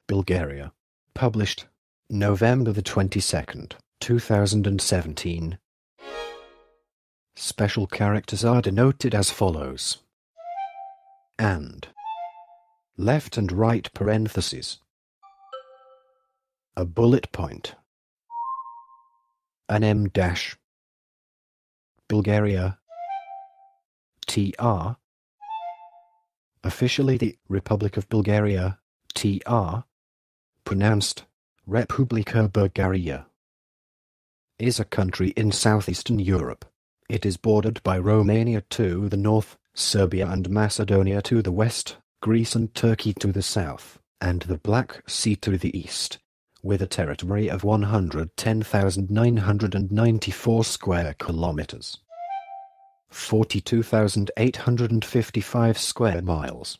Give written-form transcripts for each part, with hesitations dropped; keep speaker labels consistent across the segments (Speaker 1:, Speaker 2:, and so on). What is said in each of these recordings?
Speaker 1: Bulgaria. Published November the 22nd, 2017. Special characters are denoted as follows. And. Left and right parentheses. A bullet point. An M dash. Bulgaria. TR. Officially the Republic of Bulgaria, TR. Pronounced Republika Bulgaria. Is a country in southeastern Europe. It is bordered by Romania to the north, Serbia and Macedonia to the west, Greece and Turkey to the south, and the Black Sea to the east, with a territory of 110,994 square kilometers. 42,855 square miles.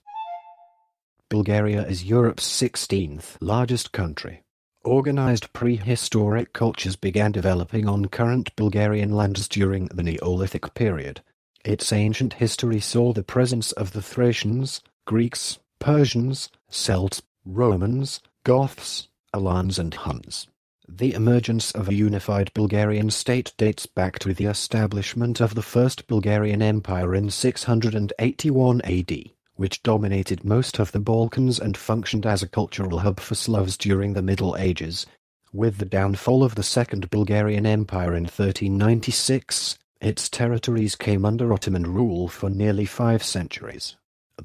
Speaker 1: Bulgaria is Europe's 16th largest country. Organized prehistoric cultures began developing on current Bulgarian lands during the Neolithic period. Its ancient history saw the presence of the Thracians, Greeks, Persians, Celts, Romans, Goths, Alans and Huns. The emergence of a unified Bulgarian state dates back to the establishment of the First Bulgarian Empire in 681 AD, which dominated most of the Balkans and functioned as a cultural hub for Slavs during the Middle Ages. With the downfall of the Second Bulgarian Empire in 1396, its territories came under Ottoman rule for nearly 5 centuries.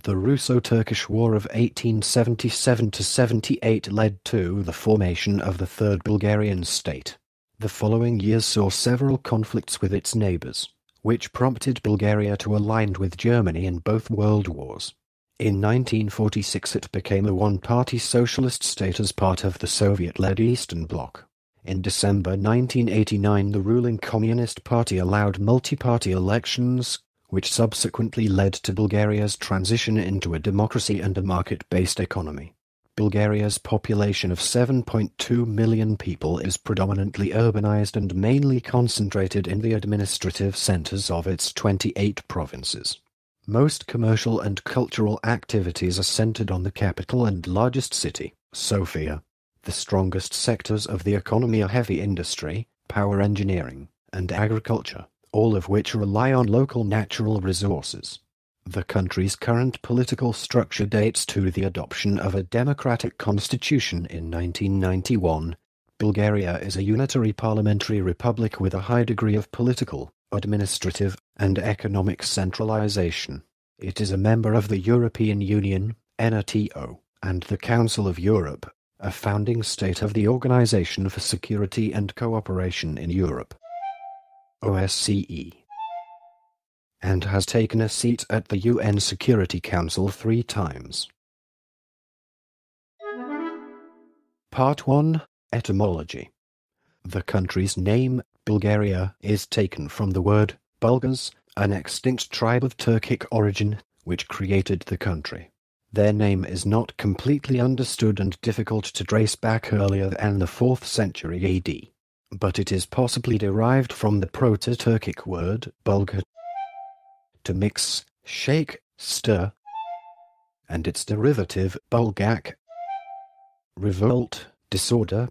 Speaker 1: The Russo-Turkish War of 1877–78 led to the formation of the Third Bulgarian state. The following years saw several conflicts with its neighbors, which prompted Bulgaria to align with Germany in both world wars. In 1946 it became a one-party socialist state as part of the Soviet-led Eastern Bloc. In December 1989 the ruling Communist Party allowed multi-party elections, which subsequently led to Bulgaria's transition into a democracy and a market-based economy. Bulgaria's population of 7.2 million people is predominantly urbanized and mainly concentrated in the administrative centers of its 28 provinces. Most commercial and cultural activities are centered on the capital and largest city, Sofia. The strongest sectors of the economy are heavy industry, power engineering, and agriculture, all of which rely on local natural resources. The country's current political structure dates to the adoption of a democratic constitution in 1991. Bulgaria is a unitary parliamentary republic with a high degree of political, administrative, and economic centralization. It is a member of the European Union, NATO, and the Council of Europe, a founding state of the Organization for Security and Cooperation in Europe, OSCE, and has taken a seat at the UN Security Council 3 times. Part 1. Etymology. The country's name, Bulgaria, is taken from the word Bulgars, an extinct tribe of Turkic origin, which created the country. Their name is not completely understood and difficult to trace back earlier than the 4th century AD. But it is possibly derived from the Proto-Turkic word Bulgar, to mix, shake, stir, and its derivative Bulgak, revolt, disorder.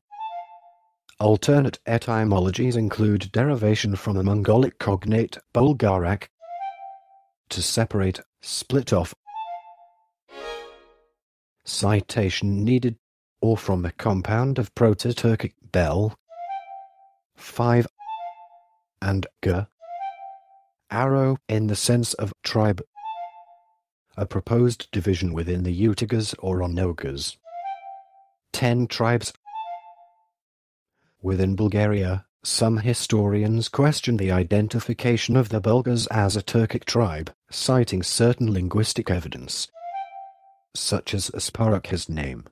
Speaker 1: Alternate etymologies include derivation from the Mongolic cognate Bulgarak, to separate, split off. Citation needed, or from a compound of Proto-Turkic bel, 5, and g, arrow in the sense of tribe, a proposed division within the Utagas or Onogas. 10 tribes. Within Bulgaria, some historians question the identification of the Bulgars as a Turkic tribe, citing certain linguistic evidence, such as Asparukh's name,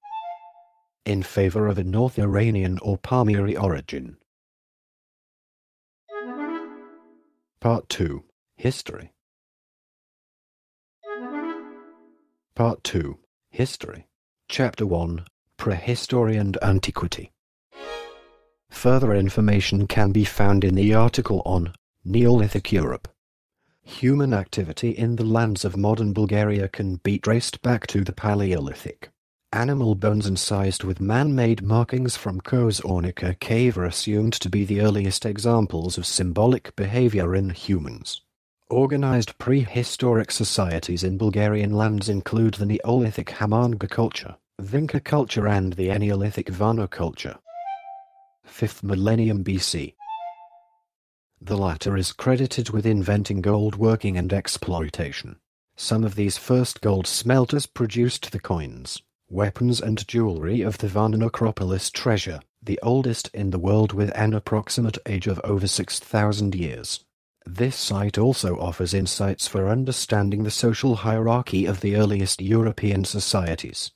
Speaker 1: in favor of a North Iranian or Pamiri origin. Part 2. History. Part 2. History. Chapter 1. Prehistory and Antiquity. Further information can be found in the article on Neolithic Europe. Human activity in the lands of modern Bulgaria can be traced back to the Paleolithic. Animal bones incised with man-made markings from Kozornica cave are assumed to be the earliest examples of symbolic behavior in humans. Organized prehistoric societies in Bulgarian lands include the Neolithic Hamanga culture, Vinca culture and the Eneolithic Varna culture. 5th millennium BC. The latter is credited with inventing gold working and exploitation. Some of these first gold smelters produced the coins, weapons and jewelry of the Varna necropolis treasure, the oldest in the world with an approximate age of over 6,000 years. This site also offers insights for understanding the social hierarchy of the earliest European societies.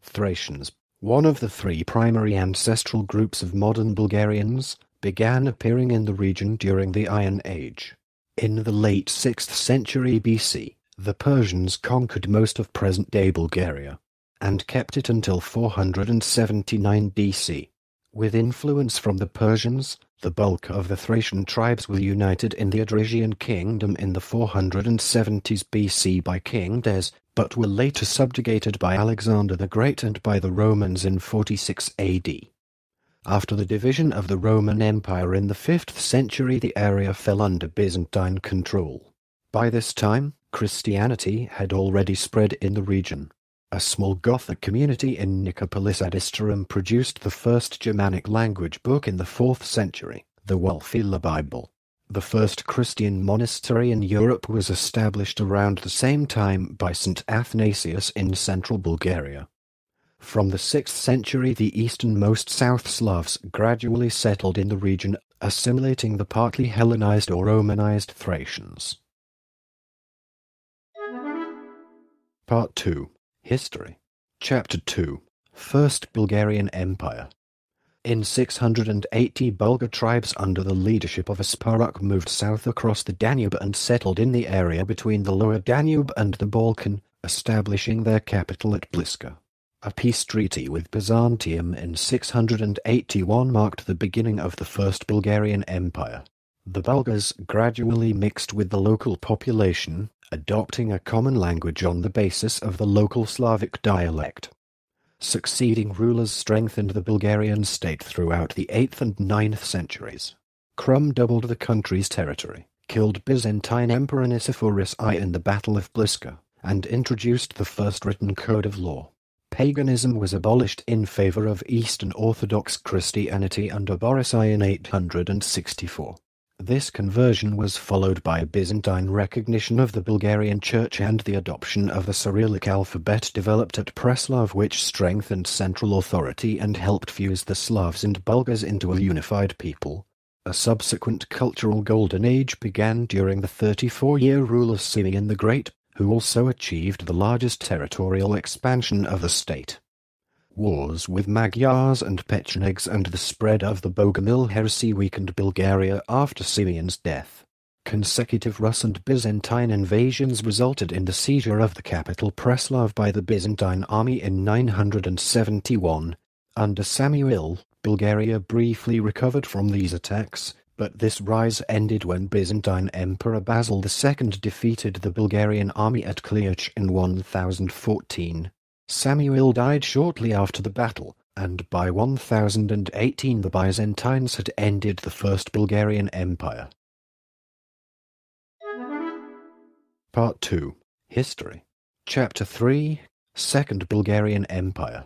Speaker 1: Thracians, one of the three primary ancestral groups of modern Bulgarians, began appearing in the region during the Iron Age. In the late 6th century BC, the Persians conquered most of present-day Bulgaria, and kept it until 479 BC. With influence from the Persians, the bulk of the Thracian tribes were united in the Adresian kingdom in the 470s BC by King Des, but were later subjugated by Alexander the Great and by the Romans in 46 AD. After the division of the Roman Empire in the 5th century, the area fell under Byzantine control. By this time, Christianity had already spread in the region. A small Gothic community in Nicopolis ad Isterum produced the first Germanic language book in the 4th century, the Wulfila Bible. The first Christian monastery in Europe was established around the same time by St. Athanasius in central Bulgaria. From the 6th century, the easternmost South Slavs gradually settled in the region, assimilating the partly Hellenized or Romanized Thracians. Part 2. History. Chapter 2. First Bulgarian Empire. In 680, Bulgar tribes under the leadership of Asparuk moved south across the Danube and settled in the area between the lower Danube and the Balkan, establishing their capital at Bliska. A peace treaty with Byzantium in 681 marked the beginning of the First Bulgarian Empire. The Bulgars gradually mixed with the local population, adopting a common language on the basis of the local Slavic dialect. Succeeding rulers strengthened the Bulgarian state throughout the 8th and 9th centuries. Krum doubled the country's territory, killed Byzantine Emperor Nicephorus I in the Battle of Bliska, and introduced the first written code of law. Paganism was abolished in favor of Eastern Orthodox Christianity under Boris I in 864. This conversion was followed by Byzantine recognition of the Bulgarian Church and the adoption of the Cyrillic alphabet developed at Preslav, which strengthened central authority and helped fuse the Slavs and Bulgars into a unified people. A subsequent cultural golden age began during the 34-year rule of Simeon the Great, who also achieved the largest territorial expansion of the state. Wars with Magyars and Pechenegs and the spread of the Bogomil heresy weakened Bulgaria after Simeon's death. Consecutive Rus and Byzantine invasions resulted in the seizure of the capital Preslav by the Byzantine army in 971. Under Samuil, Bulgaria briefly recovered from these attacks, but this rise ended when Byzantine Emperor Basil II defeated the Bulgarian army at Kliuch in 1014. Samuil died shortly after the battle, and by 1018 the Byzantines had ended the First Bulgarian Empire. Part 2. History. Chapter 3. Second Bulgarian Empire.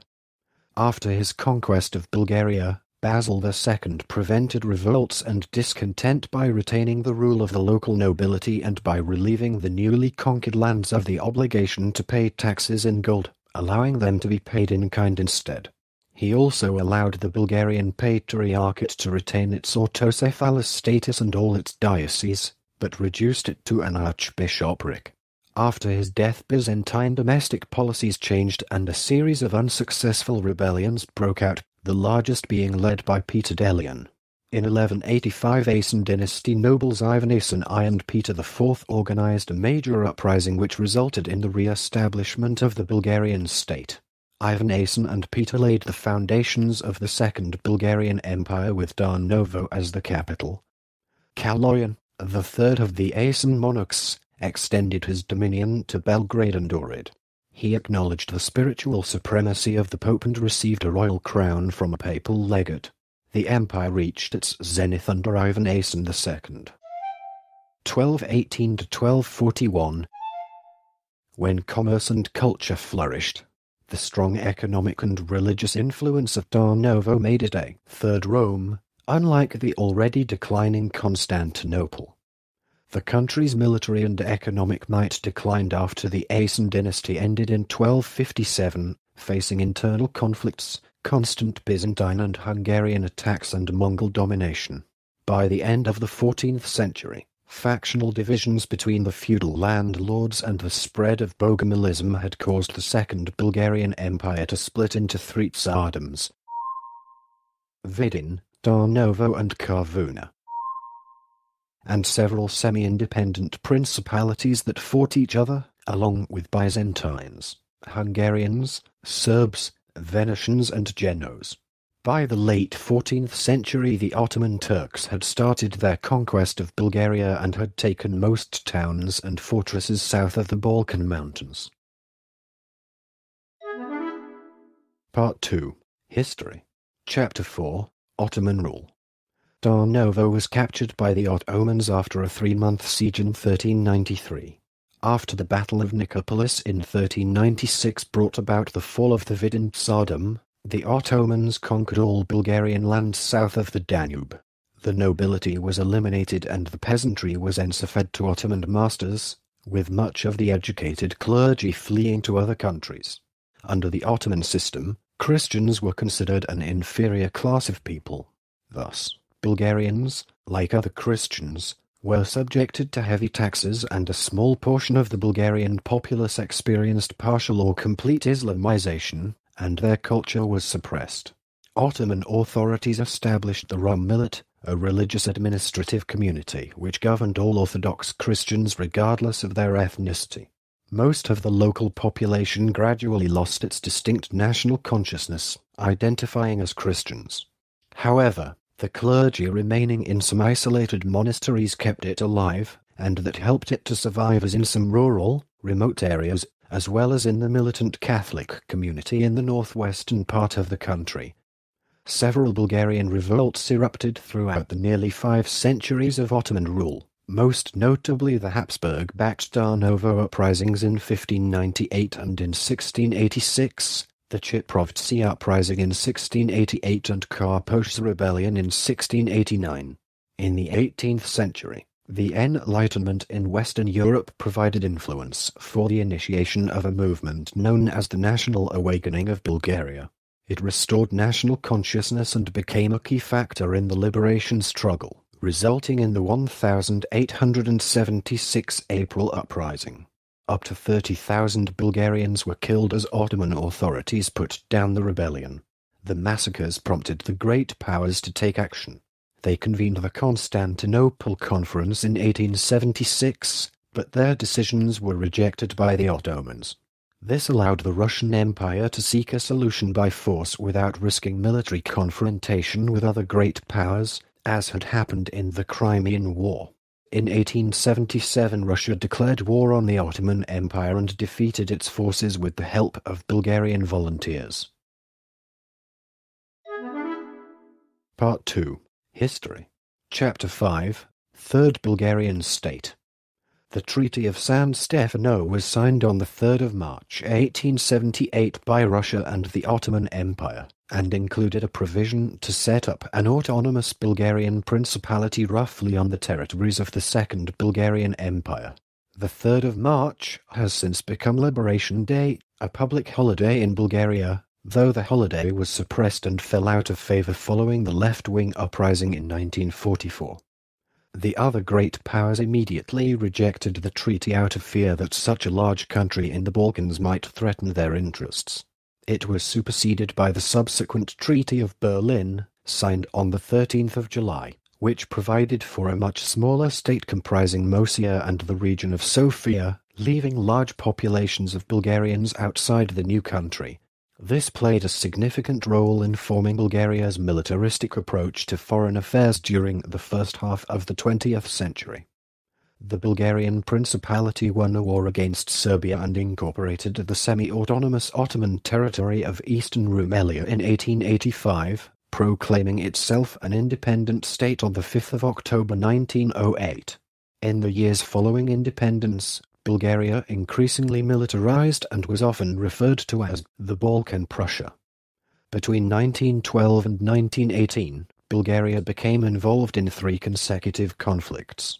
Speaker 1: After his conquest of Bulgaria, Basil II prevented revolts and discontent by retaining the rule of the local nobility and by relieving the newly conquered lands of the obligation to pay taxes in gold, allowing them to be paid in kind instead. He also allowed the Bulgarian Patriarchate to retain its autocephalous status and all its dioceses, but reduced it to an archbishopric. After his death, Byzantine domestic policies changed and a series of unsuccessful rebellions broke out, the largest being led by Peter Delian. In 1185, Asen dynasty nobles Ivan Asen I and Peter IV organized a major uprising which resulted in the re-establishment of the Bulgarian state. Ivan Asen and Peter laid the foundations of the Second Bulgarian Empire with Darnovo as the capital. Kaloyan, the third of the Asen monarchs, extended his dominion to Belgrade and Ohrid. He acknowledged the spiritual supremacy of the Pope and received a royal crown from a papal legate. The empire reached its zenith under Ivan Asen II. 1218 to 1241. When commerce and culture flourished, the strong economic and religious influence of Tarnovo made it a third Rome, unlike the already declining Constantinople. The country's military and economic might declined after the Asen dynasty ended in 1257, facing internal conflicts, constant Byzantine and Hungarian attacks and Mongol domination. By the end of the 14th century, factional divisions between the feudal landlords and the spread of Bogomilism had caused the Second Bulgarian Empire to split into three tsardoms: Vidin, Tarnovo and Kavuna, and several semi-independent principalities that fought each other, along with Byzantines, Hungarians, Serbs, Venetians and Genoese. By the late 14th century the Ottoman Turks had started their conquest of Bulgaria and had taken most towns and fortresses south of the Balkan Mountains. Part 2. History. Chapter 4. Ottoman Rule. Tarnovo was captured by the Ottomans after a 3-month siege in 1393. After the Battle of Nicopolis in 1396 brought about the fall of the Vidin Tsardom, the Ottomans conquered all Bulgarian lands south of the Danube. The nobility was eliminated and the peasantry was ensafed to Ottoman masters, with much of the educated clergy fleeing to other countries. Under the Ottoman system, Christians were considered an inferior class of people. Thus, Bulgarians, like other Christians, were subjected to heavy taxes and a small portion of the Bulgarian populace experienced partial or complete Islamization, and their culture was suppressed. Ottoman authorities established the Rum Millet, a religious administrative community which governed all Orthodox Christians regardless of their ethnicity. Most of the local population gradually lost its distinct national consciousness, identifying as Christians. However, the clergy remaining in some isolated monasteries kept it alive, and that helped it to survive as in some rural, remote areas, as well as in the militant Catholic community in the northwestern part of the country. Several Bulgarian revolts erupted throughout the nearly 5 centuries of Ottoman rule, most notably the Habsburg-backed Tarnovo uprisings in 1598 and in 1686, the Chitrovtsi uprising in 1688 and Karposh's rebellion in 1689. In the 18th century, the Enlightenment in Western Europe provided influence for the initiation of a movement known as the National Awakening of Bulgaria. It restored national consciousness and became a key factor in the liberation struggle, resulting in the 1876 April Uprising. Up to 30,000 Bulgarians were killed as Ottoman authorities put down the rebellion. The massacres prompted the Great Powers to take action. They convened the Constantinople Conference in 1876, but their decisions were rejected by the Ottomans. This allowed the Russian Empire to seek a solution by force without risking military confrontation with other great powers, as had happened in the Crimean War. In 1877 Russia declared war on the Ottoman Empire and defeated its forces with the help of Bulgarian volunteers. Part 2. History. Chapter 5. Third Bulgarian State. The Treaty of San Stefano was signed on the 3rd of March 1878 by Russia and the Ottoman Empire, and included a provision to set up an autonomous Bulgarian principality roughly on the territories of the Second Bulgarian Empire. The 3rd of March has since become Liberation Day, a public holiday in Bulgaria, though the holiday was suppressed and fell out of favor following the left-wing uprising in 1944. The other great powers immediately rejected the treaty out of fear that such a large country in the Balkans might threaten their interests. It was superseded by the subsequent Treaty of Berlin, signed on the 13th of July, which provided for a much smaller state comprising Moesia and the region of Sofia, leaving large populations of Bulgarians outside the new country. This played a significant role in forming Bulgaria's militaristic approach to foreign affairs during the first half of the 20th century. The Bulgarian Principality won a war against Serbia and incorporated the semi-autonomous Ottoman territory of Eastern Rumelia in 1885, proclaiming itself an independent state on the 5th of October 1908. In the years following independence, Bulgaria increasingly militarized and was often referred to as the Balkan Prussia. Between 1912 and 1918, Bulgaria became involved in 3 consecutive conflicts.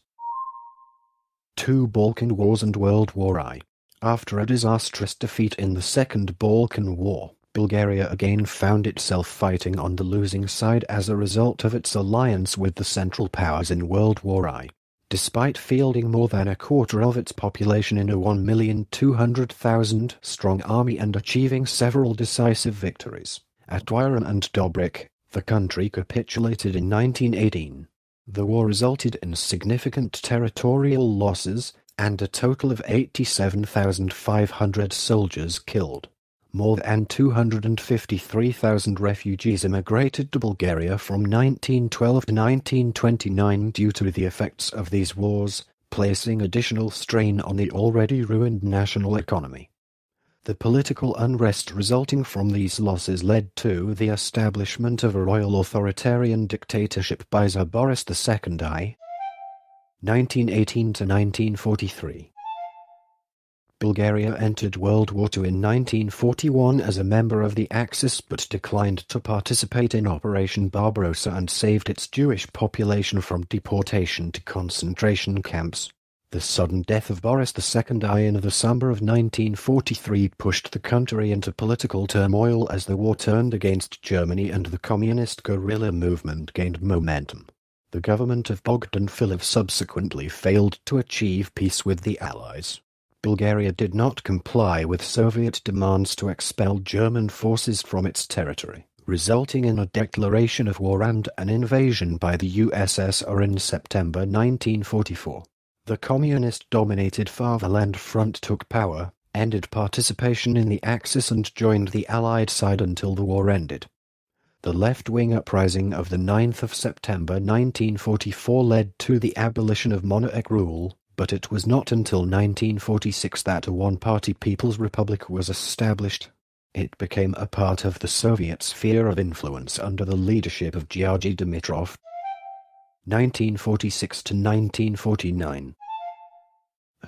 Speaker 1: 2 Balkan Wars and World War I. After a disastrous defeat in the Second Balkan War, Bulgaria again found itself fighting on the losing side as a result of its alliance with the Central Powers in World War I. Despite fielding more than a quarter of its population in a 1,200,000 strong army and achieving several decisive victories, at Wyram and Dobrik, the country capitulated in 1918. The war resulted in significant territorial losses, and a total of 87,500 soldiers killed. More than 253,000 refugees immigrated to Bulgaria from 1912 to 1929 due to the effects of these wars, placing additional strain on the already ruined national economy. The political unrest resulting from these losses led to the establishment of a royal authoritarian dictatorship by Tsar Boris II I, 1918 to 1943. Bulgaria entered World War II in 1941 as a member of the Axis but declined to participate in Operation Barbarossa and saved its Jewish population from deportation to concentration camps. The sudden death of Boris II I in the summer of 1943 pushed the country into political turmoil as the war turned against Germany and the communist guerrilla movement gained momentum. The government of Bogdan Filev subsequently failed to achieve peace with the Allies. Bulgaria did not comply with Soviet demands to expel German forces from its territory, resulting in a declaration of war and an invasion by the USSR in September 1944. The communist-dominated Fatherland Front took power, ended participation in the Axis and joined the Allied side until the war ended. The left-wing uprising of the 9th of September 1944 led to the abolition of monarch rule, but it was not until 1946 that a one-party People's Republic was established. It became a part of the Soviet sphere of influence under the leadership of Georgy Dimitrov, 1946 to 1949,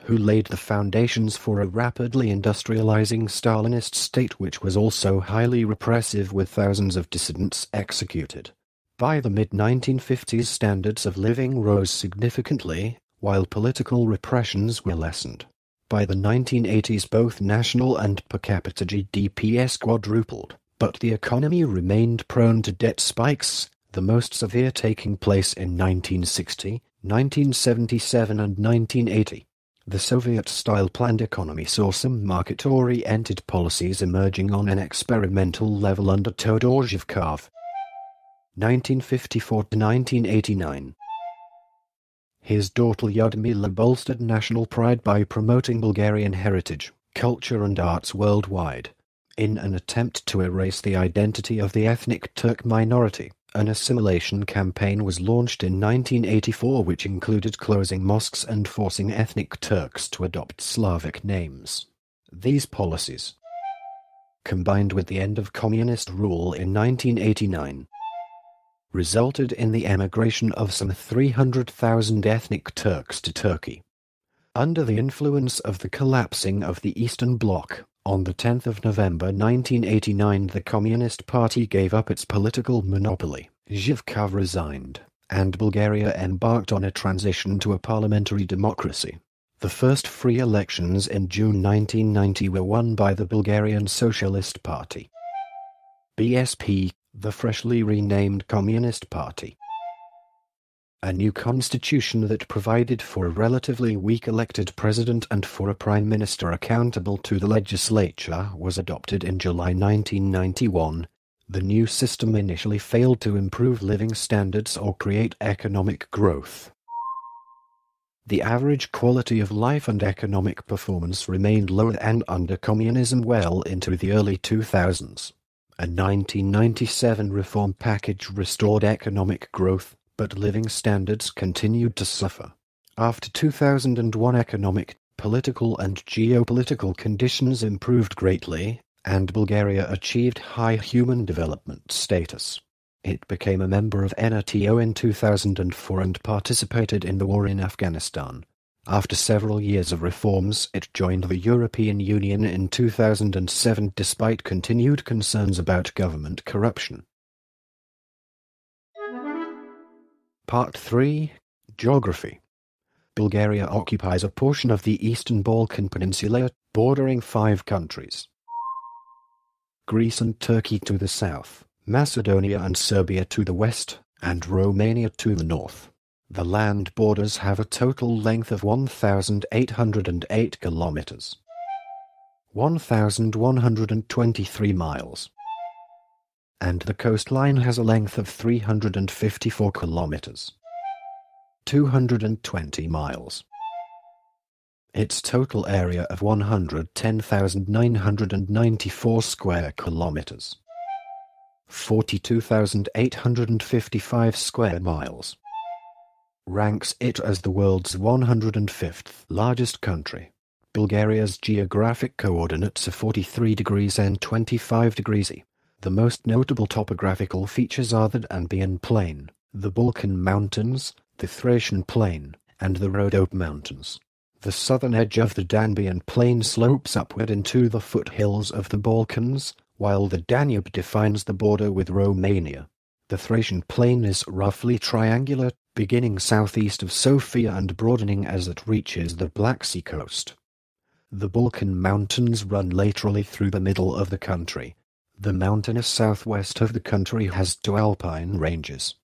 Speaker 1: who laid the foundations for a rapidly industrializing Stalinist state which was also highly repressive with thousands of dissidents executed. By the mid-1950s, standards of living rose significantly, while political repressions were lessened. By the 1980s, both national and per capita GDP quadrupled, but the economy remained prone to debt spikes, the most severe taking place in 1960, 1977 and 1980. The Soviet-style planned economy saw some market-oriented policies emerging on an experimental level under Todor Zhivkov, 1954 to 1989. His daughter Lyudmila bolstered national pride by promoting Bulgarian heritage, culture and arts worldwide. In an attempt to erase the identity of the ethnic Turk minority, an assimilation campaign was launched in 1984 which included closing mosques and forcing ethnic Turks to adopt Slavic names. These policies, combined with the end of communist rule in 1989, resulted in the emigration of some 300,000 ethnic Turks to Turkey. Under the influence of the collapsing of the Eastern Bloc, on the 10th of November 1989 the Communist Party gave up its political monopoly, Zhivkov resigned, and Bulgaria embarked on a transition to a parliamentary democracy. The first free elections in June 1990 were won by the Bulgarian Socialist Party, BSP, the freshly renamed Communist Party. A new constitution that provided for a relatively weak elected president and for a prime minister accountable to the legislature was adopted in July 1991. The new system initially failed to improve living standards or create economic growth. The average quality of life and economic performance remained low and under communism well into the early 2000s. A 1997 reform package restored economic growth, but living standards continued to suffer. After 2001, economic, political and geopolitical conditions improved greatly, and Bulgaria achieved high human development status. It became a member of NATO in 2004 and participated in the war in Afghanistan. After several years of reforms, it joined the European Union in 2007 despite continued concerns about government corruption. Part 3. Geography. Bulgaria occupies a portion of the Eastern Balkan Peninsula, bordering 5 countries: Greece and Turkey to the south, Macedonia and Serbia to the west, and Romania to the north. The land borders have a total length of 1,808 kilometers, 1,123 miles, and the coastline has a length of 354 kilometers, 220 miles. Its total area of 110,994 square kilometers, 42,855 square miles, ranks it as the world's 105th largest country. Bulgaria's geographic coordinates are 43 degrees and 25 degrees E. The most notable topographical features are the Danube Plain, the Balkan Mountains, the Thracian Plain, and the Rhodope Mountains. The southern edge of the Danube Plain slopes upward into the foothills of the Balkans, while the Danube defines the border with Romania. The Thracian Plain is roughly triangular, beginning southeast of Sofia and broadening as it reaches the Black Sea coast. The Balkan Mountains run laterally through the middle of the country. The mountainous southwest of the country has 2 alpine ranges,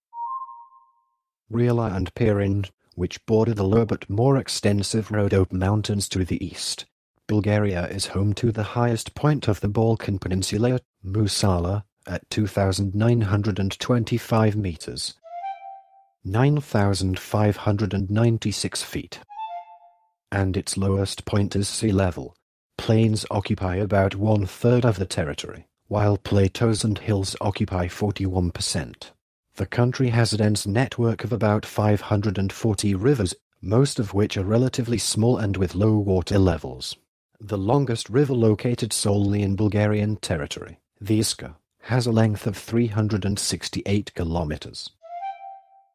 Speaker 1: Rila and Pirin, which border the lower but more extensive Rhodope Mountains to the east. Bulgaria is home to the highest point of the Balkan Peninsula, Musala, at 2,925 meters, 9,596 feet. And its lowest point is sea level. Plains occupy about 1/3 of the territory, while plateaus and hills occupy 41%. The country has a dense network of about 540 rivers, most of which are relatively small and with low water levels. The longest river located solely in Bulgarian territory, the Iska, has a length of 368 kilometers,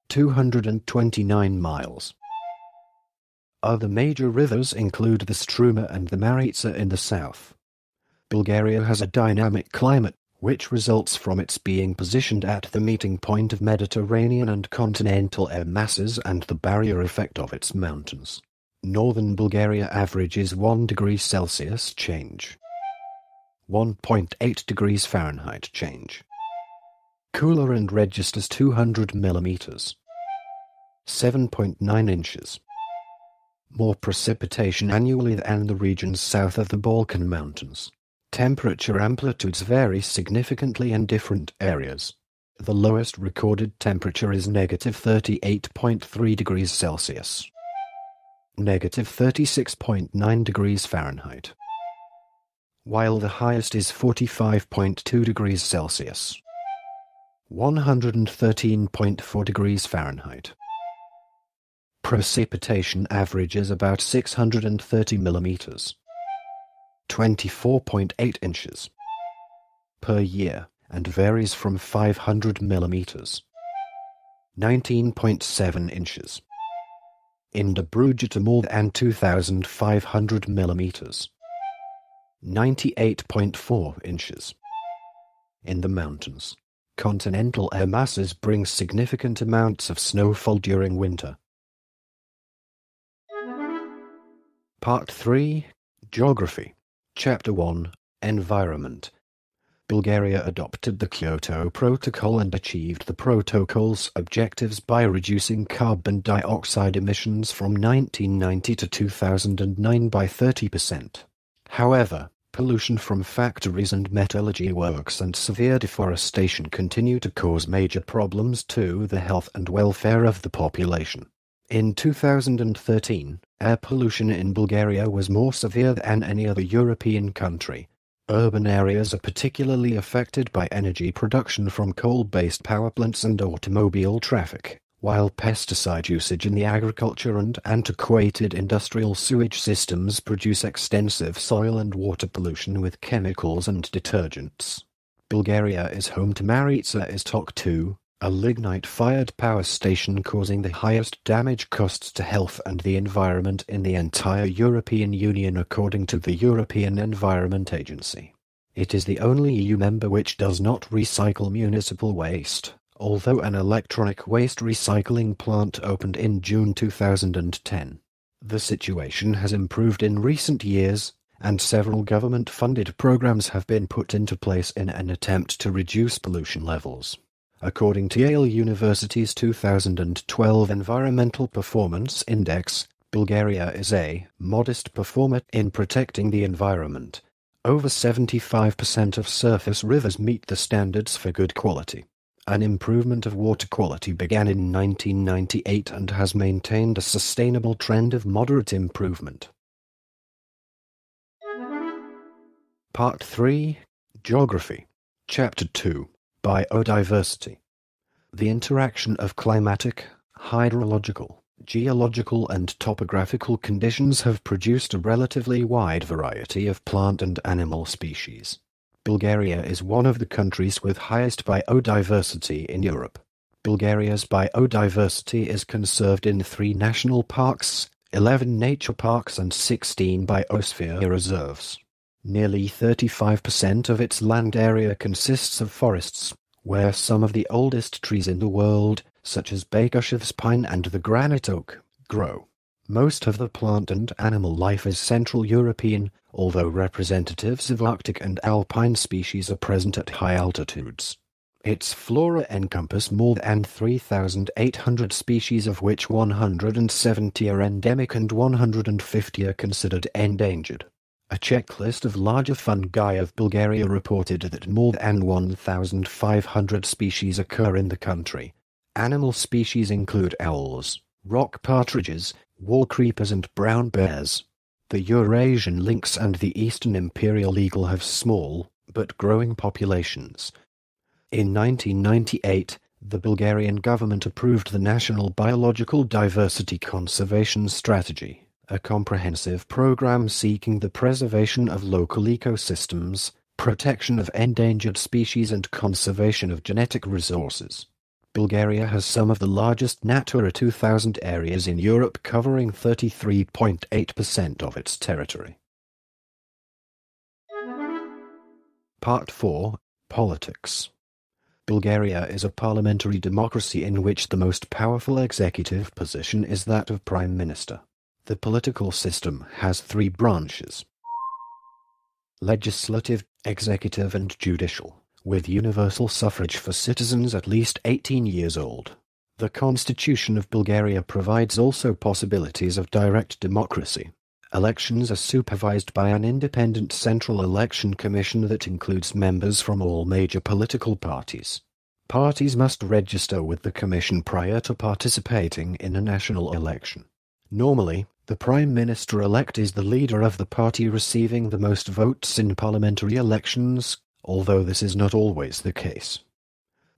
Speaker 1: 229 miles. Other major rivers include the Struma and the Maritsa in the south. Bulgaria has a dynamic climate, which results from its being positioned at the meeting point of Mediterranean and continental air masses and the barrier effect of its mountains. Northern Bulgaria averages 1 degree Celsius change, 1.8 degrees Fahrenheit change. Cooler and registers 200 millimeters, 7.9 inches. More precipitation annually than the regions south of the Balkan Mountains. Temperature amplitudes vary significantly in different areas. The lowest recorded temperature is -38.3 degrees Celsius, -36.9 degrees Fahrenheit, while the highest is 45.2 degrees Celsius, 113.4 degrees Fahrenheit. Precipitation averages about 630 millimeters, 24.8 inches, per year, and varies from 500 millimeters, 19.7 inches, in Dobruja to more than 2,500 millimeters, 98.4 inches. In the mountains, continental air masses bring significant amounts of snowfall during winter. Part 3. Geography. Chapter 1. Environment. Bulgaria adopted the Kyoto Protocol and achieved the protocol's objectives by reducing carbon dioxide emissions from 1990 to 2009 by 30%. However, pollution from factories and metallurgy works and severe deforestation continue to cause major problems to the health and welfare of the population. In 2013, air pollution in Bulgaria was more severe than any other European country. Urban areas are particularly affected by energy production from coal-based power plants and automobile traffic, while pesticide usage in the agriculture and antiquated industrial sewage systems produce extensive soil and water pollution with chemicals and detergents. Bulgaria is home to Maritsa Istok 2, a lignite-fired power station causing the highest damage costs to health and the environment in the entire European Union according to the European Environment Agency. It is the only EU member which does not recycle municipal waste, although an electronic waste recycling plant opened in June 2010. The situation has improved in recent years, and several government-funded programs have been put into place in an attempt to reduce pollution levels. According to Yale University's 2012 Environmental Performance Index, Bulgaria is a modest performer in protecting the environment. Over 75% of surface rivers meet the standards for good quality. An improvement of water quality began in 1998 and has maintained a sustainable trend of moderate improvement. Part 3. Geography. Chapter 2. Biodiversity. The interaction of climatic, hydrological, geological and topographical conditions have produced a relatively wide variety of plant and animal species. Bulgaria is one of the countries with highest biodiversity in Europe. Bulgaria's biodiversity is conserved in 3 national parks, 11 nature parks and 16 biosphere reserves. Nearly 35% of its land area consists of forests, where some of the oldest trees in the world, such as Bakashev's pine and the granite oak, grow. Most of the plant and animal life is Central European, although representatives of Arctic and alpine species are present at high altitudes. Its flora encompass more than 3,800 species, of which 170 are endemic and 150 are considered endangered. A checklist of larger fungi of Bulgaria reported that more than 1,500 species occur in the country. Animal species include owls, rock partridges, wall creepers and brown bears. The Eurasian lynx and the eastern imperial eagle have small, but growing populations. In 1998, the Bulgarian government approved the National Biological Diversity Conservation Strategy, a comprehensive program seeking the preservation of local ecosystems, protection of endangered species and conservation of genetic resources. Bulgaria has some of the largest Natura 2000 areas in Europe, covering 33.8% of its territory. Part 4. Politics. Bulgaria is a parliamentary democracy in which the most powerful executive position is that of Prime Minister. The political system has 3 branches: legislative, executive and judicial, with universal suffrage for citizens at least 18 years old. The Constitution of Bulgaria provides also possibilities of direct democracy. Elections are supervised by an independent Central Election Commission that includes members from all major political parties. Parties must register with the Commission prior to participating in a national election. Normally, the Prime Minister-elect is the leader of the party receiving the most votes in parliamentary elections, although this is not always the case.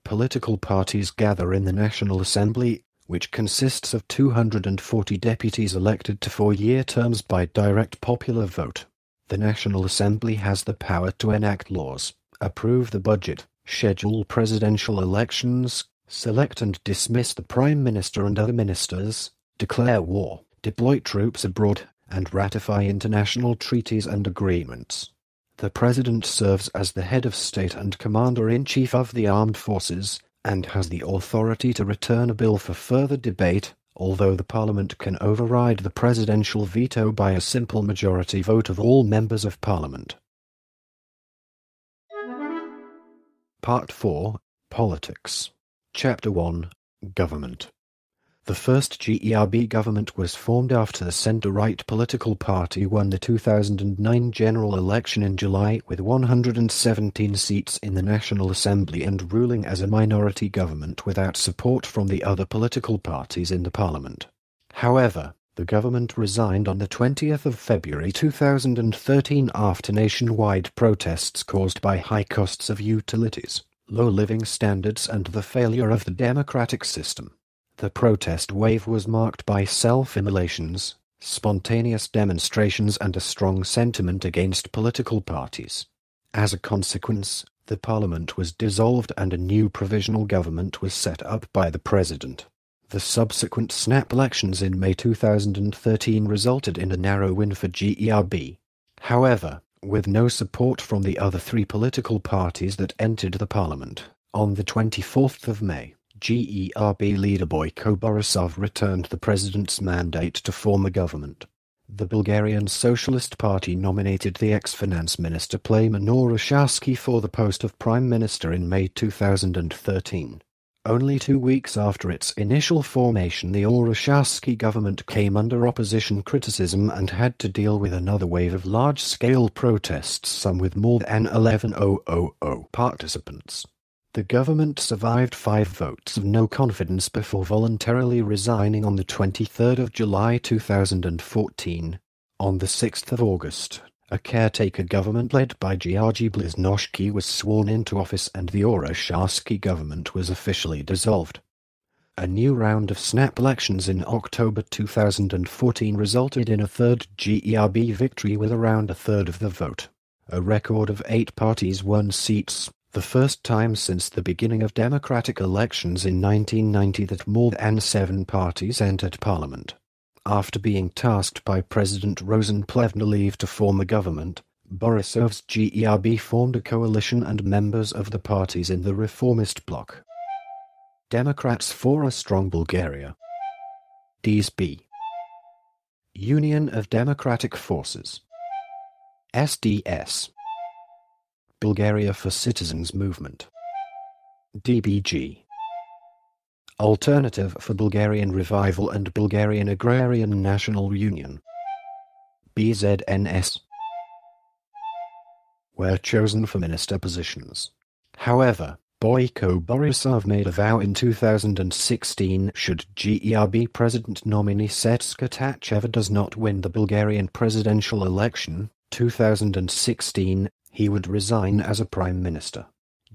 Speaker 1: Political parties gather in the National Assembly, which consists of 240 deputies elected to 4-year terms by direct popular vote. The National Assembly has the power to enact laws, approve the budget, schedule presidential elections, select and dismiss the Prime Minister and other ministers, declare war, deploy troops abroad, and ratify international treaties and agreements. The President serves as the head of state and commander-in-chief of the armed forces, and has the authority to return a bill for further debate, although the Parliament can override the presidential veto by a simple majority vote of all members of Parliament. Part 4. Politics. Chapter 1. Government. The first GERB government was formed after the centre-right political party won the 2009 general election in July with 117 seats in the National Assembly and ruling as a minority government without support from the other political parties in the parliament. However, the government resigned on the 20th of February 2013 after nationwide protests caused by high costs of utilities, low living standards and the failure of the democratic system. The protest wave was marked by self-immolations, spontaneous demonstrations and a strong sentiment against political parties. As a consequence, the parliament was dissolved and a new provisional government was set up by the president. The subsequent snap elections in May 2013 resulted in a narrow win for GERB. However, with no support from the other three political parties that entered the parliament, on the 24th of May, GERB leader Boyko Borisov returned the president's mandate to form a government. The Bulgarian Socialist Party nominated the ex-finance minister Plamen Orosharsky for the post of prime minister in May 2013. Only 2 weeks after its initial formation, the Orosharsky government came under opposition criticism and had to deal with another wave of large-scale protests, some with more than 11,000 participants. The government survived 5 votes of no confidence before voluntarily resigning on the 23rd of July 2014. On the 6th of August, a caretaker government led by Georgy Bliznoshky was sworn into office and the Orosharsky government was officially dissolved. A new round of snap elections in October 2014 resulted in a third GERB victory with around a third of the vote. A record of 8 parties won seats, the first time since the beginning of democratic elections in 1990 that more than 7 parties entered parliament. After being tasked by President Rosen Plevneliev to form a government, Borisov's GERB formed a coalition and members of the parties in the reformist bloc. Democrats for a Strong Bulgaria. DSB. Union of Democratic Forces. SDS. Bulgaria for Citizens Movement. DBG. Alternative for Bulgarian Revival and Bulgarian Agrarian National Union. BZNS. Were chosen for minister positions. However, Boyko Borisov made a vow in 2016 should GERB President nominee Setska Tacheva does not win the Bulgarian presidential election, 2016, he would resign as a prime minister.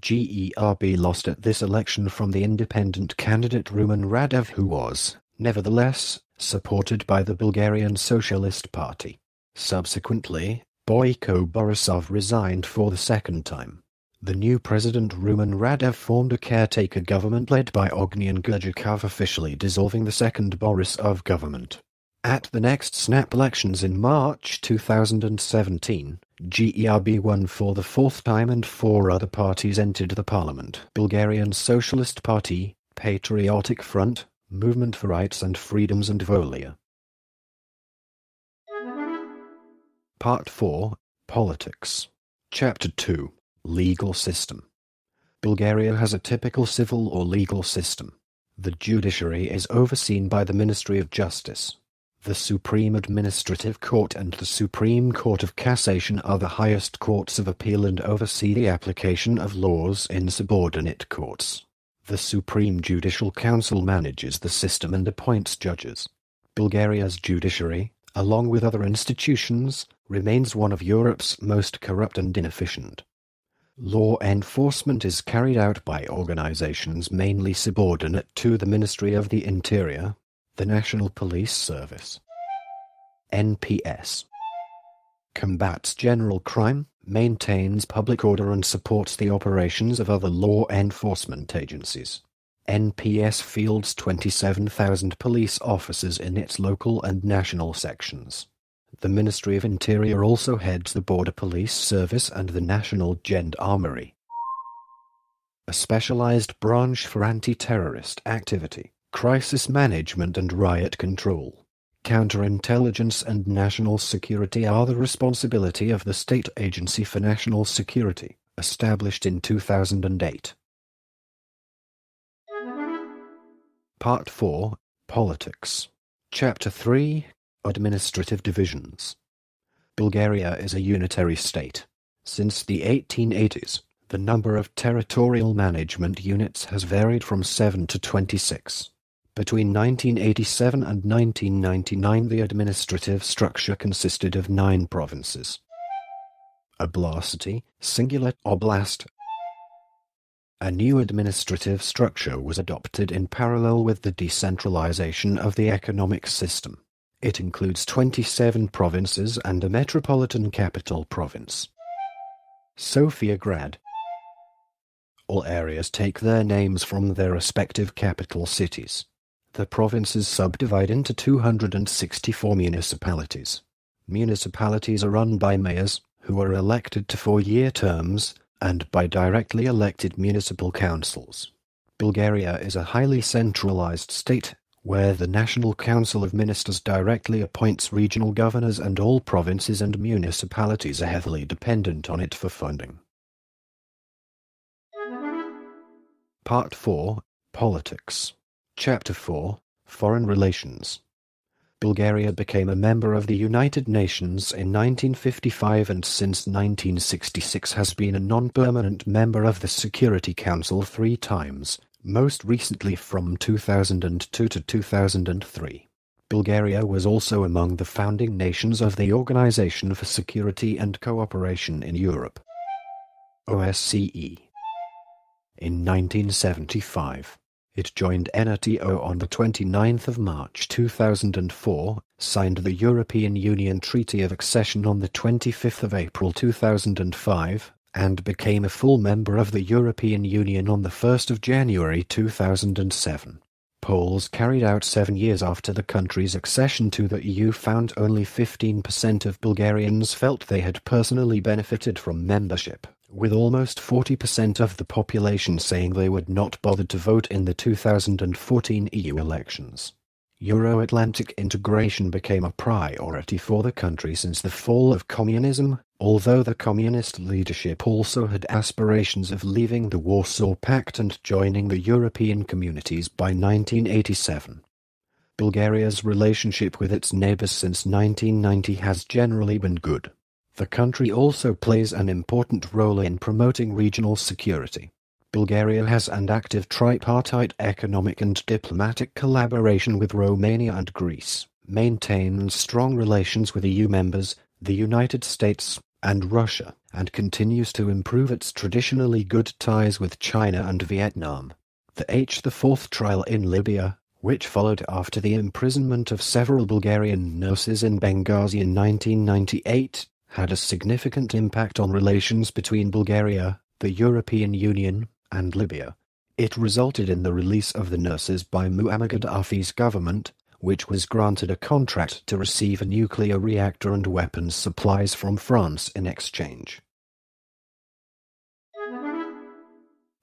Speaker 1: GERB lost at this election from the independent candidate Rumen Radev, who was, nevertheless, supported by the Bulgarian Socialist Party. Subsequently, Boyko Borisov resigned for the second time. The new president Rumen Radev formed a caretaker government led by Ognian Gurjakov, officially dissolving the second Borisov government. At the next snap elections in March 2017, GERB won for the 4th time and 4 other parties entered the parliament: Bulgarian Socialist Party, Patriotic Front, Movement for Rights and Freedoms and Volia. Part 4. Politics. Chapter 2. Legal System. Bulgaria has a typical civil or legal system. The judiciary is overseen by the Ministry of Justice. The Supreme Administrative Court and the Supreme Court of Cassation are the highest courts of appeal and oversee the application of laws in subordinate courts. The Supreme Judicial Council manages the system and appoints judges. Bulgaria's judiciary, along with other institutions, remains one of Europe's most corrupt and inefficient. Law enforcement is carried out by organizations mainly subordinate to the Ministry of the Interior, the National Police Service. NPS. Combats general crime, maintains public order and supports the operations of other law enforcement agencies. NPS fields 27,000 police officers in its local and national sections. The Ministry of Interior also heads the Border Police Service and the National Gendarmerie. A specialized branch for anti-terrorist activity, crisis management and riot control. Counterintelligence and national security are the responsibility of the State Agency for National Security, established in 2008. Part 4. Politics. Chapter 3. Administrative divisions. Bulgaria is a unitary state. Since the 1880s, the number of territorial management units has varied from 7 to 26. Between 1987 and 1999, the administrative structure consisted of 9 provinces: Oblastty, singular oblast, A new administrative structure was adopted in parallel with the decentralization of the economic system. It includes 27 provinces and a metropolitan capital province, Sofia-Grad. All areas take their names from their respective capital cities. The provinces subdivide into 264 municipalities. Municipalities are run by mayors, who are elected to 4-year terms, and by directly elected municipal councils. Bulgaria is a highly centralized state, where the National Council of Ministers directly appoints regional governors, and all provinces and municipalities are heavily dependent on it for funding. Part 4. Politics. Chapter 4. Foreign Relations. Bulgaria became a member of the United Nations in 1955 and since 1966 has been a non-permanent member of the Security Council 3 times, most recently from 2002 to 2003. Bulgaria was also among the founding nations of the Organization for Security and Cooperation in Europe, OSCE. In 1975. It joined NATO on the 29th of March 2004, signed the European Union Treaty of Accession on the 25th of April 2005, and became a full member of the European Union on the 1st of January 2007. Polls carried out 7 years after the country's accession to the EU found only 15% of Bulgarians felt they had personally benefited from membership, with almost 40% of the population saying they would not bother to vote in the 2014 EU elections. Euro-Atlantic integration became a priority for the country since the fall of communism, although the communist leadership also had aspirations of leaving the Warsaw Pact and joining the European communities by 1987. Bulgaria's relationship with its neighbors since 1990 has generally been good. The country also plays an important role in promoting regional security. Bulgaria has an active tripartite economic and diplomatic collaboration with Romania and Greece, maintains strong relations with EU members, the United States, and Russia, and continues to improve its traditionally good ties with China and Vietnam. The fourth trial in Libya, which followed after the imprisonment of several Bulgarian nurses in Benghazi in 1998, had a significant impact on relations between Bulgaria, the European Union, and Libya. It resulted in the release of the nurses by Muammar Gaddafi's government, which was granted a contract to receive a nuclear reactor and weapons supplies from France in exchange.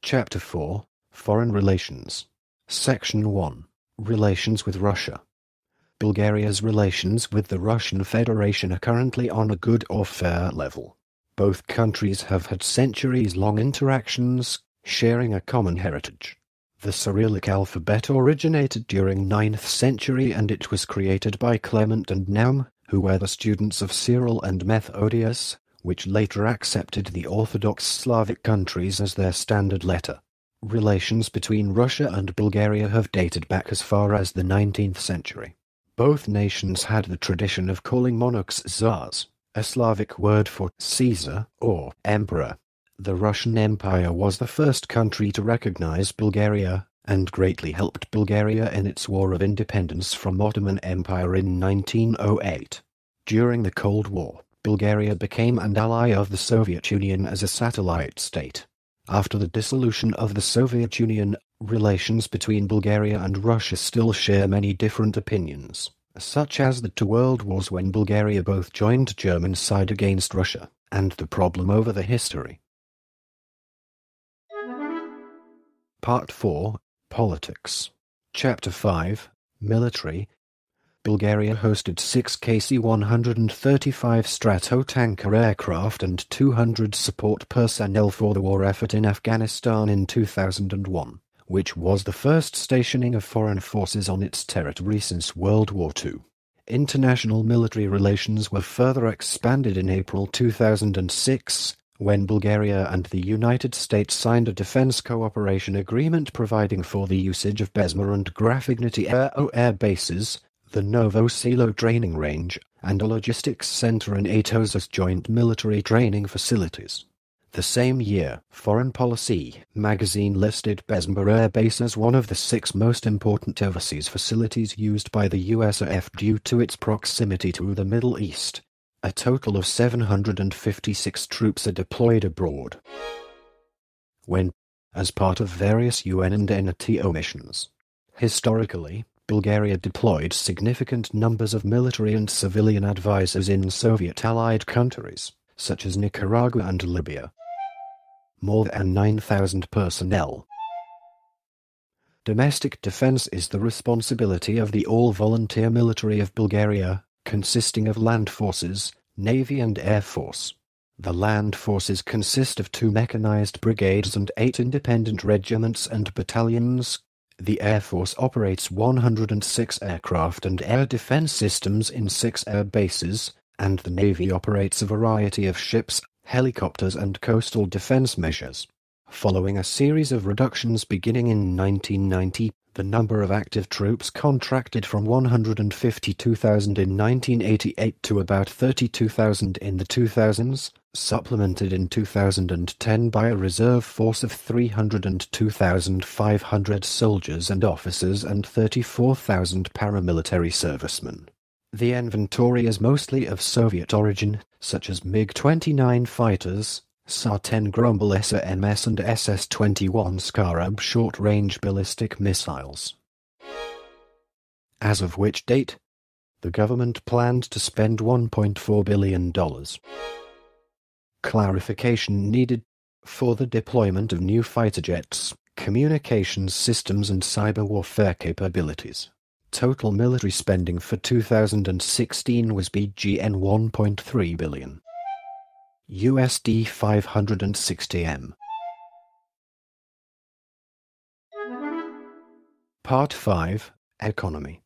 Speaker 1: Chapter 4. Foreign Relations. Section 1. Relations with Russia. Bulgaria's relations with the Russian Federation are currently on a good or fair level. Both countries have had centuries-long interactions, sharing a common heritage. The Cyrillic alphabet originated during 9th century and it was created by Clement and Naum, who were the students of Cyril and Methodius, which later accepted the Orthodox Slavic countries as their standard letter. Relations between Russia and Bulgaria have dated back as far as the 19th century. Both nations had the tradition of calling monarchs Tsars, a Slavic word for Caesar or emperor. The Russian Empire was the first country to recognize Bulgaria, and greatly helped Bulgaria in its war of independence from Ottoman Empire in 1908. During the Cold War, Bulgaria became an ally of the Soviet Union as a satellite state. After the dissolution of the Soviet Union, relations between Bulgaria and Russia still share many different opinions, such as the 2 world wars when Bulgaria both joined German side against Russia, and the problem over the history. Part 4. Politics. Chapter 5. Military. Bulgaria hosted 6 KC-135 Stratotanker aircraft and 200 support personnel for the war effort in Afghanistan in 2001. Which was the first stationing of foreign forces on its territory since World War II. International military relations were further expanded in April 2006, when Bulgaria and the United States signed a defense cooperation agreement providing for the usage of Besma and Grafignity air bases, the Novo Selo training range, and a logistics center in Atos as joint military training facilities. The same year, Foreign Policy magazine listed Besma Air Base as one of the 6 most important overseas facilities used by the USAF due to its proximity to the Middle East. A total of 756 troops are deployed abroad. When, as part of various UN and NATO missions. Historically, Bulgaria deployed significant numbers of military and civilian advisors in Soviet-allied countries, such as Nicaragua and Libya. More than 9,000 personnel. Domestic defense is the responsibility of the all-volunteer military of Bulgaria, consisting of land forces, navy and air force. The land forces consist of 2 mechanized brigades and 8 independent regiments and battalions. The Air Force operates 106 aircraft and air defense systems in 6 air bases, and the Navy operates a variety of ships, helicopters and coastal defense measures. Following a series of reductions beginning in 1990, the number of active troops contracted from 152,000 in 1988 to about 32,000 in the 2000s, supplemented in 2010 by a reserve force of 302,500 soldiers and officers and 34,000 paramilitary servicemen. The inventory is mostly of Soviet origin, such as MiG-29 fighters, Sa-10 Grumble SRMS and SS-21 Scarab short-range ballistic missiles. As of which date? The government planned to spend $1.4 billion. Clarification needed. For the deployment of new fighter jets, communications systems and cyber warfare capabilities. Total military spending for 2016 was BGN 1.3 billion. USD 560 M. Part 5. Economy.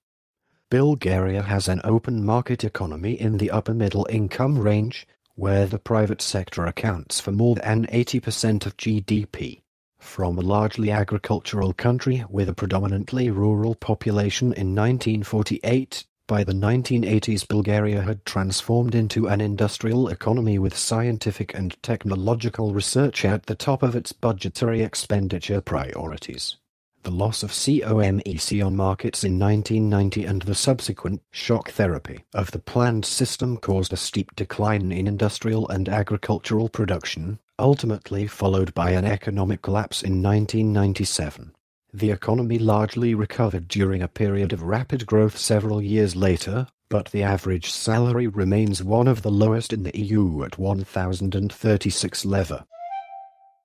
Speaker 1: Bulgaria has an open market economy in the upper middle income range, where the private sector accounts for more than 80% of GDP. From a largely agricultural country with a predominantly rural population in 1948, by the 1980s Bulgaria had transformed into an industrial economy with scientific and technological research at the top of its budgetary expenditure priorities. The loss of COMEC on markets in 1990 and the subsequent shock therapy of the planned system caused a steep decline in industrial and agricultural production, ultimately followed by an economic collapse in 1997. The economy largely recovered during a period of rapid growth several years later, but the average salary remains one of the lowest in the EU at €1,036.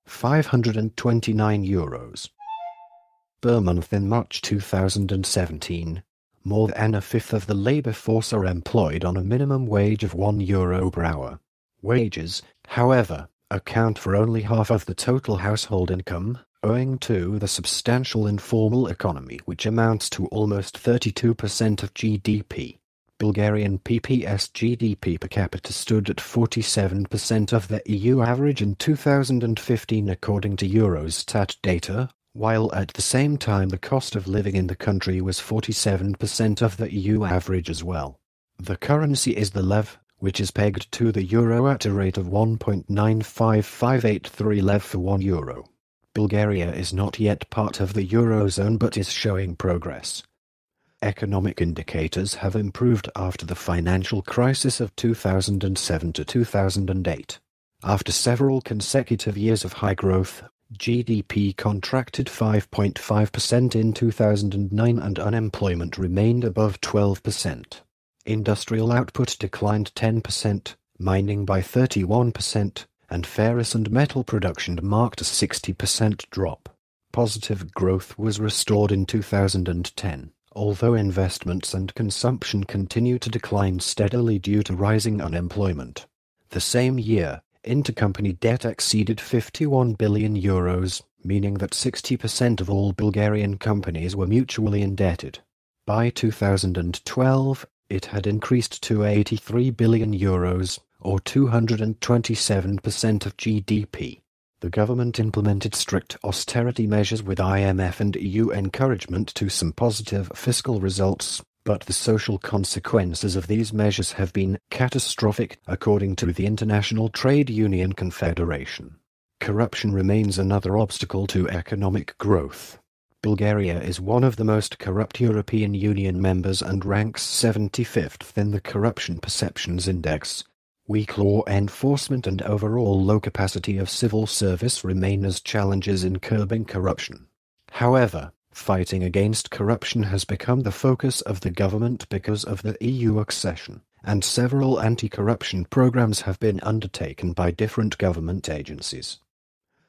Speaker 1: 529 euros per month in March 2017. More than a fifth of the labour force are employed on a minimum wage of €1 per hour. Wages, however, account for only half of the total household income, owing to the substantial informal economy which amounts to almost 32% of GDP. Bulgarian PPS GDP per capita stood at 47% of the EU average in 2015 according to Eurostat data, while at the same time the cost of living in the country was 47% of the EU average as well. The currency is the lev, which is pegged to the euro at a rate of 1.95583 lev for €1. Bulgaria is not yet part of the Eurozone but is showing progress. Economic indicators have improved after the financial crisis of 2007 to 2008. After several consecutive years of high growth, GDP contracted 5.5% in 2009 and unemployment remained above 12%. Industrial output declined 10%, mining by 31%, and ferrous and metal production marked a 60% drop. Positive growth was restored in 2010, although investments and consumption continue to decline steadily due to rising unemployment. The same year, intercompany debt exceeded €51 billion, meaning that 60% of all Bulgarian companies were mutually indebted. By 2012, it had increased to €83 billion, or 227% of GDP. The government implemented strict austerity measures with IMF and EU encouragement to some positive fiscal results, but the social consequences of these measures have been catastrophic, according to the International Trade Union Confederation. Corruption remains another obstacle to economic growth. Bulgaria is one of the most corrupt European Union members and ranks 75th in the Corruption Perceptions Index. Weak law enforcement and overall low capacity of civil service remain as challenges in curbing corruption. However, fighting against corruption has become the focus of the government because of the EU accession, and several anti-corruption programs have been undertaken by different government agencies.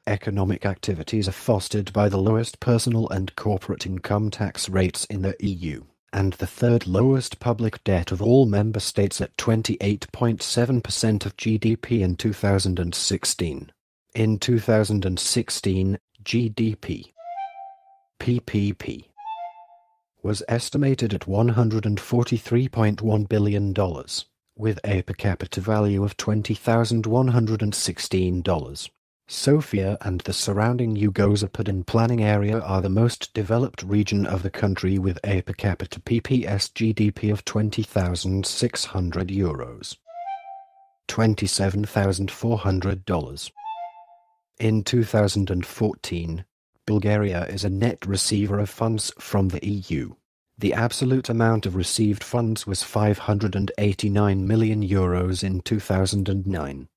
Speaker 1: Economic activities are fostered by the lowest personal and corporate income tax rates in the EU, and the third lowest public debt of all member states at 28.7% of GDP in 2016. In 2016, GDP PPP was estimated at $143.1 billion, with a per capita value of $20,116. Sofia and the surrounding Yugoslavian planning area are the most developed region of the country with a per capita PPS GDP of €20,600, $27,400. In 2014, Bulgaria is a net receiver of funds from the EU. The absolute amount of received funds was €589 million in 2009.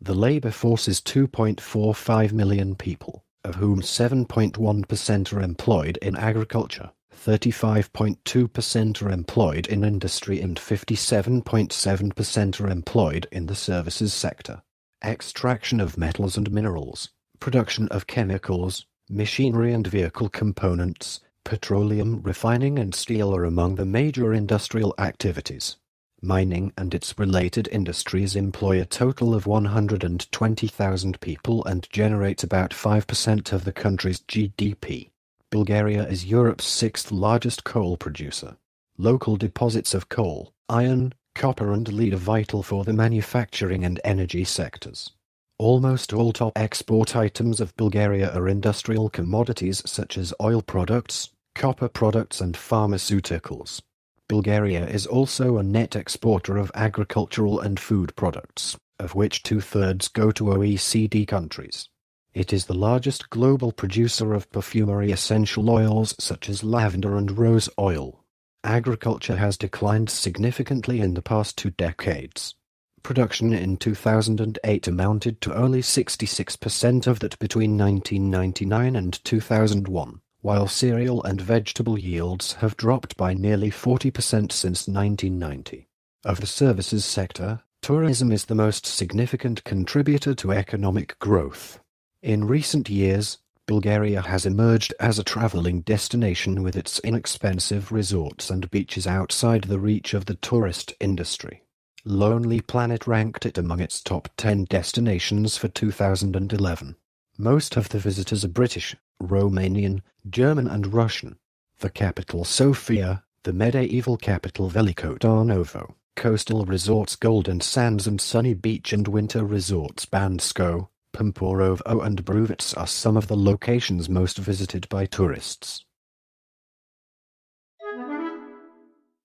Speaker 1: The labour force is 2.45 million people, of whom 7.1% are employed in agriculture, 35.2% are employed in industry and 57.7% are employed in the services sector. Extraction of metals and minerals, production of chemicals, machinery and vehicle components, petroleum refining and steel are among the major industrial activities. Mining and its related industries employ a total of 120,000 people and generate about 5% of the country's GDP. Bulgaria is Europe's sixth largest coal producer. Local deposits of coal, iron, copper and lead are vital for the manufacturing and energy sectors. Almost all top export items of Bulgaria are industrial commodities such as oil products, copper products and pharmaceuticals. Bulgaria is also a net exporter of agricultural and food products, of which 2/3 go to OECD countries. It is the largest global producer of perfumery essential oils such as lavender and rose oil. Agriculture has declined significantly in the past 2 decades. Production in 2008 amounted to only 66% of that between 1999 and 2001. While cereal and vegetable yields have dropped by nearly 40% since 1990. Of the services sector, tourism is the most significant contributor to economic growth. In recent years, Bulgaria has emerged as a traveling destination with its inexpensive resorts and beaches outside the reach of the tourist industry. Lonely Planet ranked it among its top 10 destinations for 2011. Most of the visitors are British, Romanian, German and Russian. The capital Sofia, the medieval capital Veliko Tarnovo, coastal resorts Golden Sands and Sunny Beach and winter resorts Bansko, Pamporovo and Bruvitz are some of the locations most visited by tourists.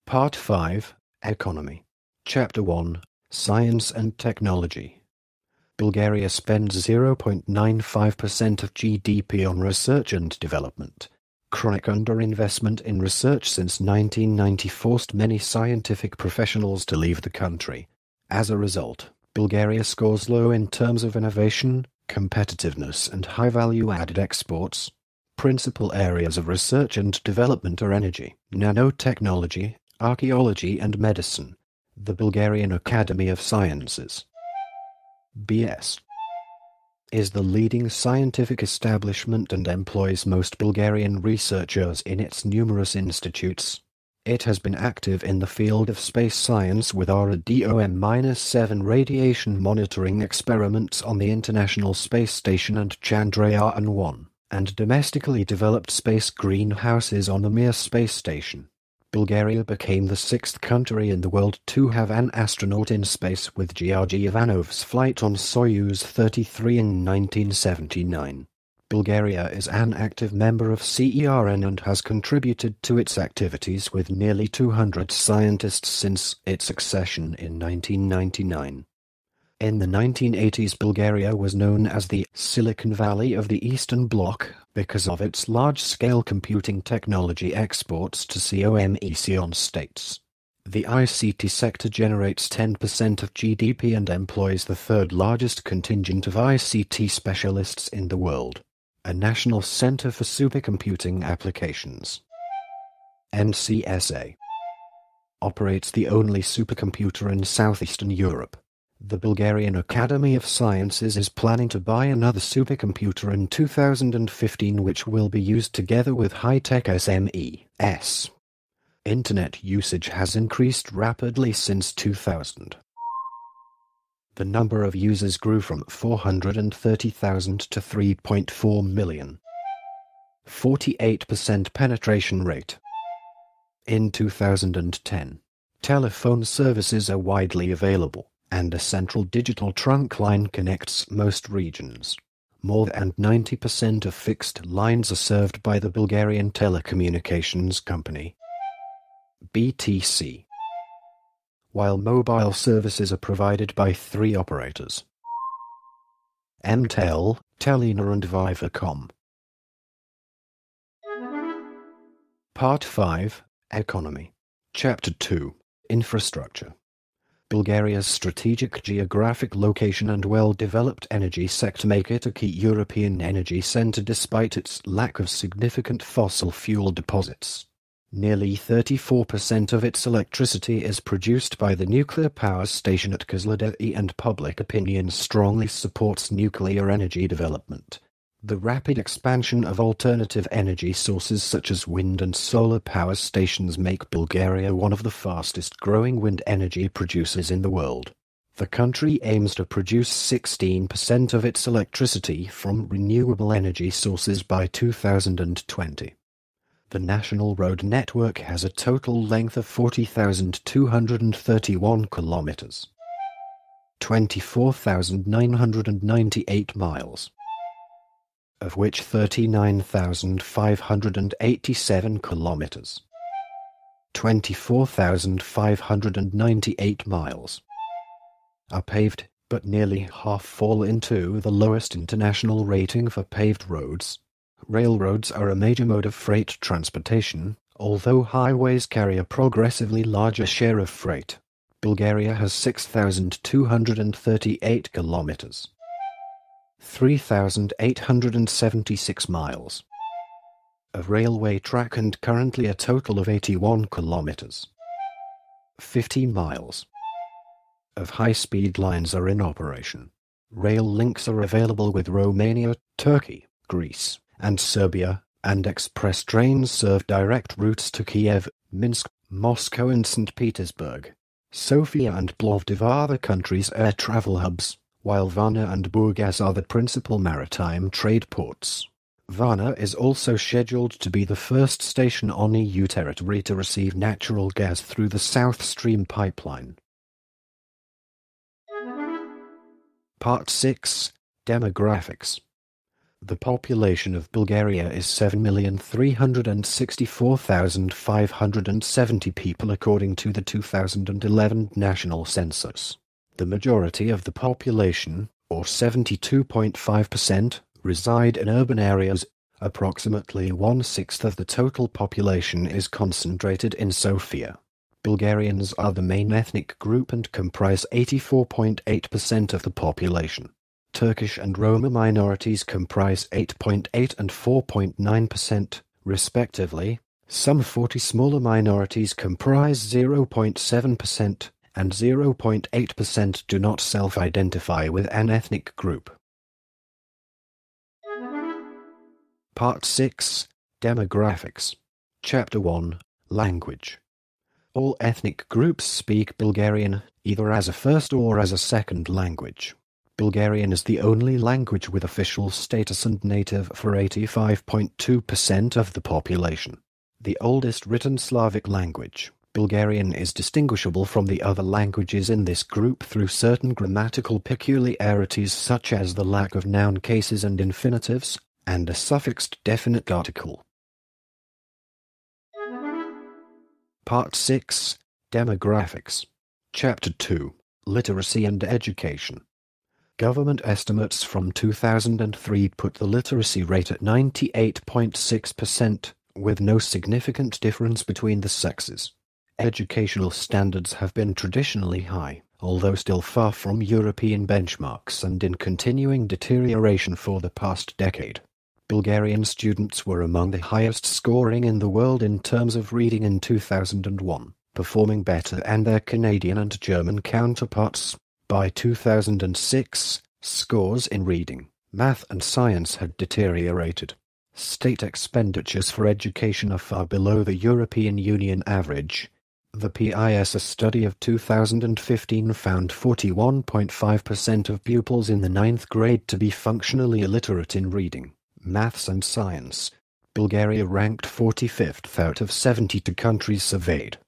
Speaker 1: Part 5, Economy. Chapter 1, Science and Technology. Bulgaria spends 0.95% of GDP on research and development. Chronic underinvestment in research since 1990 forced many scientific professionals to leave the country. As a result, Bulgaria scores low in terms of innovation, competitiveness and high-value-added exports. Principal areas of research and development are energy, nanotechnology, archaeology and medicine. The Bulgarian Academy of Sciences (BS) is the leading scientific establishment and employs most Bulgarian researchers in its numerous institutes. It has been active in the field of space science with RADOM-7 radiation monitoring experiments on the International Space Station and Chandrayaan-1, and domestically developed space greenhouses on the Mir space station. Bulgaria became the 6th country in the world to have an astronaut in space with Georgy Ivanov's flight on Soyuz 33 in 1979. Bulgaria is an active member of CERN and has contributed to its activities with nearly 200 scientists since its accession in 1999. In the 1980s, Bulgaria was known as the Silicon Valley of the Eastern Bloc because of its large-scale computing technology exports to COMECON states. The ICT sector generates 10% of GDP and employs the third-largest contingent of ICT specialists in the world. A national center for supercomputing applications. NCSA operates the only supercomputer in southeastern Europe. The Bulgarian Academy of Sciences is planning to buy another supercomputer in 2015, which will be used together with high-tech SMEs. Internet usage has increased rapidly since 2000. The number of users grew from 430,000 to 3.4 million. 48% penetration rate. In 2010, telephone services are widely available, and a central digital trunk line connects most regions. More than 90% of fixed lines are served by the Bulgarian telecommunications company, BTC, while mobile services are provided by 3 operators: MTEL, Telenor and Vivacom. Part 5, Economy. Chapter 2, Infrastructure. Bulgaria's strategic geographic location and well-developed energy sector make it a key European energy center despite its lack of significant fossil fuel deposits. Nearly 34% of its electricity is produced by the nuclear power station at Kozloduy, and public opinion strongly supports nuclear energy development. The rapid expansion of alternative energy sources such as wind and solar power stations make Bulgaria one of the fastest-growing wind energy producers in the world. The country aims to produce 16% of its electricity from renewable energy sources by 2020. The national road network has a total length of 40,231 kilometers, 24,998 miles, of which 39,587 kilometers, 24,598 miles, are paved, but nearly half fall into the lowest international rating for paved roads. Railroads are a major mode of freight transportation, although highways carry a progressively larger share of freight. Bulgaria has 6,238 kilometers, 3,876 miles, of railway track and currently a total of 81 kilometers, 50 miles, of high-speed lines are in operation. Rail links are available with Romania, Turkey, Greece, and Serbia, and express trains serve direct routes to Kiev, Minsk, Moscow and St. Petersburg. Sofia and Plovdiv are the country's air travel hubs, while Varna and Burgas are the principal maritime trade ports. Varna is also scheduled to be the first station on EU territory to receive natural gas through the South Stream pipeline. Part 6, Demographics. The population of Bulgaria is 7,364,570 people according to the 2011 national census. The majority of the population, or 72.5%, reside in urban areas. Approximately 1/6 of the total population is concentrated in Sofia. Bulgarians are the main ethnic group and comprise 84.8% of the population. Turkish and Roma minorities comprise 8.8 and 4.9%, respectively. Some 40 smaller minorities comprise 0.7%, and 0.8% do not self-identify with an ethnic group. Part 6, Demographics. Chapter 1, Language. All ethnic groups speak Bulgarian, either as a first or as a second language. Bulgarian is the only language with official status and native for 85.2% of the population. The oldest written Slavic language, Bulgarian is distinguishable from the other languages in this group through certain grammatical peculiarities such as the lack of noun cases and infinitives, and a suffixed definite article. Part 6, Demographics. Chapter 2, Literacy and Education. Government estimates from 2003 put the literacy rate at 98.6%, with no significant difference between the sexes. Educational standards have been traditionally high, although still far from European benchmarks and in continuing deterioration for the past decade. Bulgarian students were among the highest scoring in the world in terms of reading in 2001, performing better than their Canadian and German counterparts. By 2006, scores in reading, math and science had deteriorated. State expenditures for education are far below the European Union average. The PISA study of 2015 found 41.5% of pupils in the 9th grade to be functionally illiterate in reading, maths and science. Bulgaria ranked 45th out of 72 countries surveyed.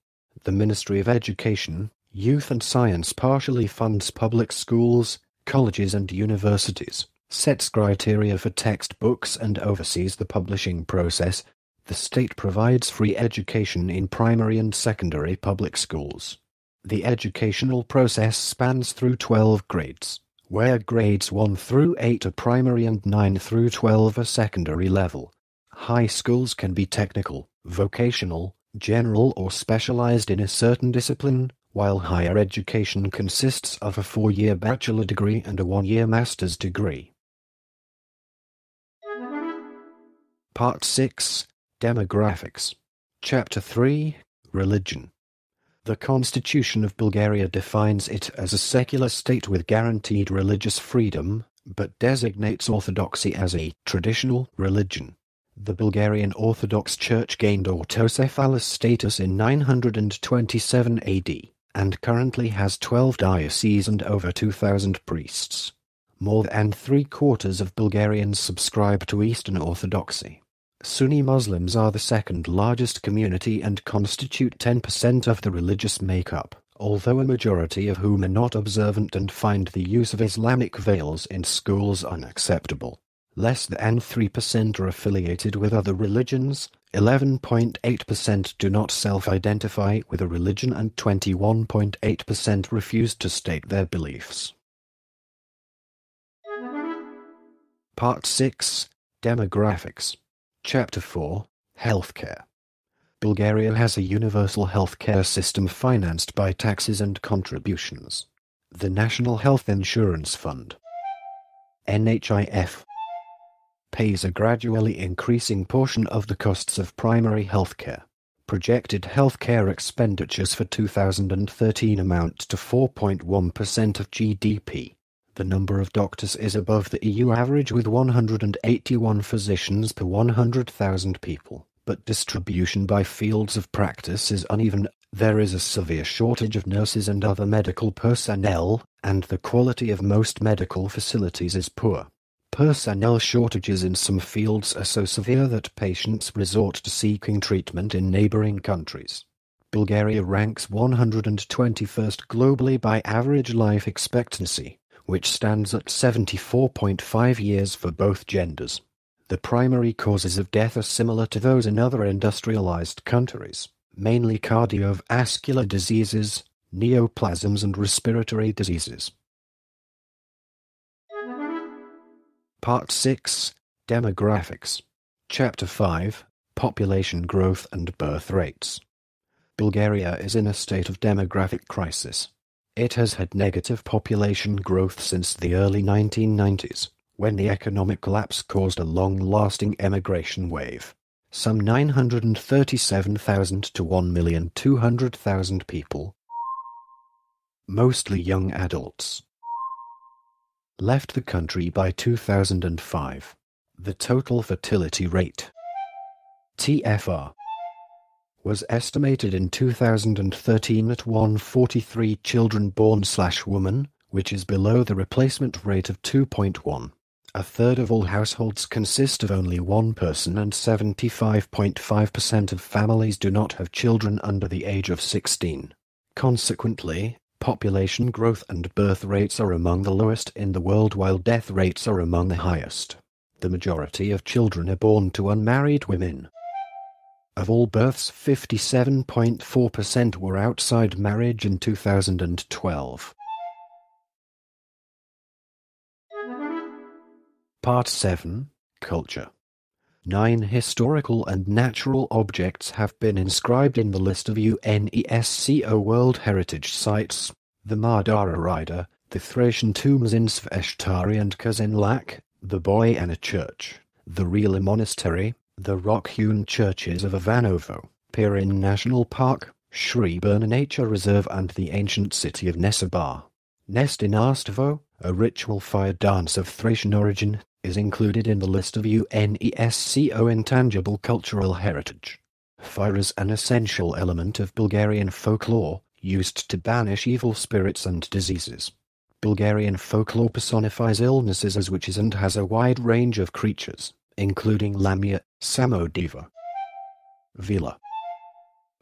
Speaker 1: The Ministry of Education, Youth and Science partially funds public schools, colleges and universities, sets criteria for textbooks and oversees the publishing process. The state provides free education in primary and secondary public schools. The educational process spans through 12 grades, where grades 1 through 8 are primary and 9 through 12 are secondary level. High schools can be technical, vocational, general or specialized in a certain discipline, while higher education consists of a 4-year bachelor degree and a 1-year master's degree. Part 6. Demographics. Chapter 3. Religion. The Constitution of Bulgaria defines it as a secular state with guaranteed religious freedom, but designates Orthodoxy as a traditional religion. The Bulgarian Orthodox Church gained autocephalous status in 927 AD, and currently has 12 dioceses and over 2,000 priests. More than 3/4 of Bulgarians subscribe to Eastern Orthodoxy. Sunni Muslims are the second largest community and constitute 10% of the religious makeup, although a majority of whom are not observant and find the use of Islamic veils in schools unacceptable. Less than 3% are affiliated with other religions, 11.8% do not self-identify with a religion and 21.8% refuse to state their beliefs. Part 6. Demographics. Chapter 4. Healthcare. Bulgaria has a universal healthcare system financed by taxes and contributions. The National Health Insurance Fund, NHIF, pays a gradually increasing portion of the costs of primary healthcare. Projected healthcare expenditures for 2013 amount to 4.1% of GDP. The number of doctors is above the EU average with 181 physicians per 100,000 people, but distribution by fields of practice is uneven. There is a severe shortage of nurses and other medical personnel, and the quality of most medical facilities is poor. Personnel shortages in some fields are so severe that patients resort to seeking treatment in neighboring countries. Bulgaria ranks 121st globally by average life expectancy, which stands at 74.5 years for both genders. The primary causes of death are similar to those in other industrialized countries, mainly cardiovascular diseases, neoplasms and respiratory diseases. Part 6. Demographics. Chapter 5. Population growth and birth rates. Bulgaria is in a state of demographic crisis. It has had negative population growth since the early 1990s, when the economic collapse caused a long-lasting emigration wave. Some 937,000 to 1,200,000 people, mostly young adults, left the country by 2005. The total fertility rate, TFR, was estimated in 2013 at 143 children born/woman, which is below the replacement rate of 2.1. A third of all households consist of only one person and 75.5% of families do not have children under the age of 16. Consequently, population growth and birth rates are among the lowest in the world while death rates are among the highest. The majority of children are born to unmarried women. Of all births, 57.4% were outside marriage in 2012. Part 7. Culture. 9 historical and natural objects have been inscribed in the list of UNESCO World Heritage Sites: the Mardara Rider, the Thracian tombs in Sveshtari and Kazanlak, the Boyana Church, the Rila Monastery, the rock-hewn churches of Ivanovo, Pirin National Park, Shri Burna Nature Reserve and the ancient city of Nesebar. Nestinarstvo, a ritual fire dance of Thracian origin, is included in the list of UNESCO Intangible Cultural Heritage. Fire is an essential element of Bulgarian folklore, used to banish evil spirits and diseases. Bulgarian folklore personifies illnesses as witches and has a wide range of creatures, including Lamia, Samodiva, Vila,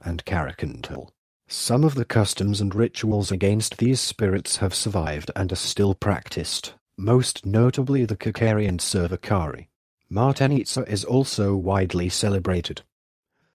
Speaker 1: and Karakantil. Some of the customs and rituals against these spirits have survived and are still practiced, most notably the Kukari and Servakari. Martenitsa is also widely celebrated.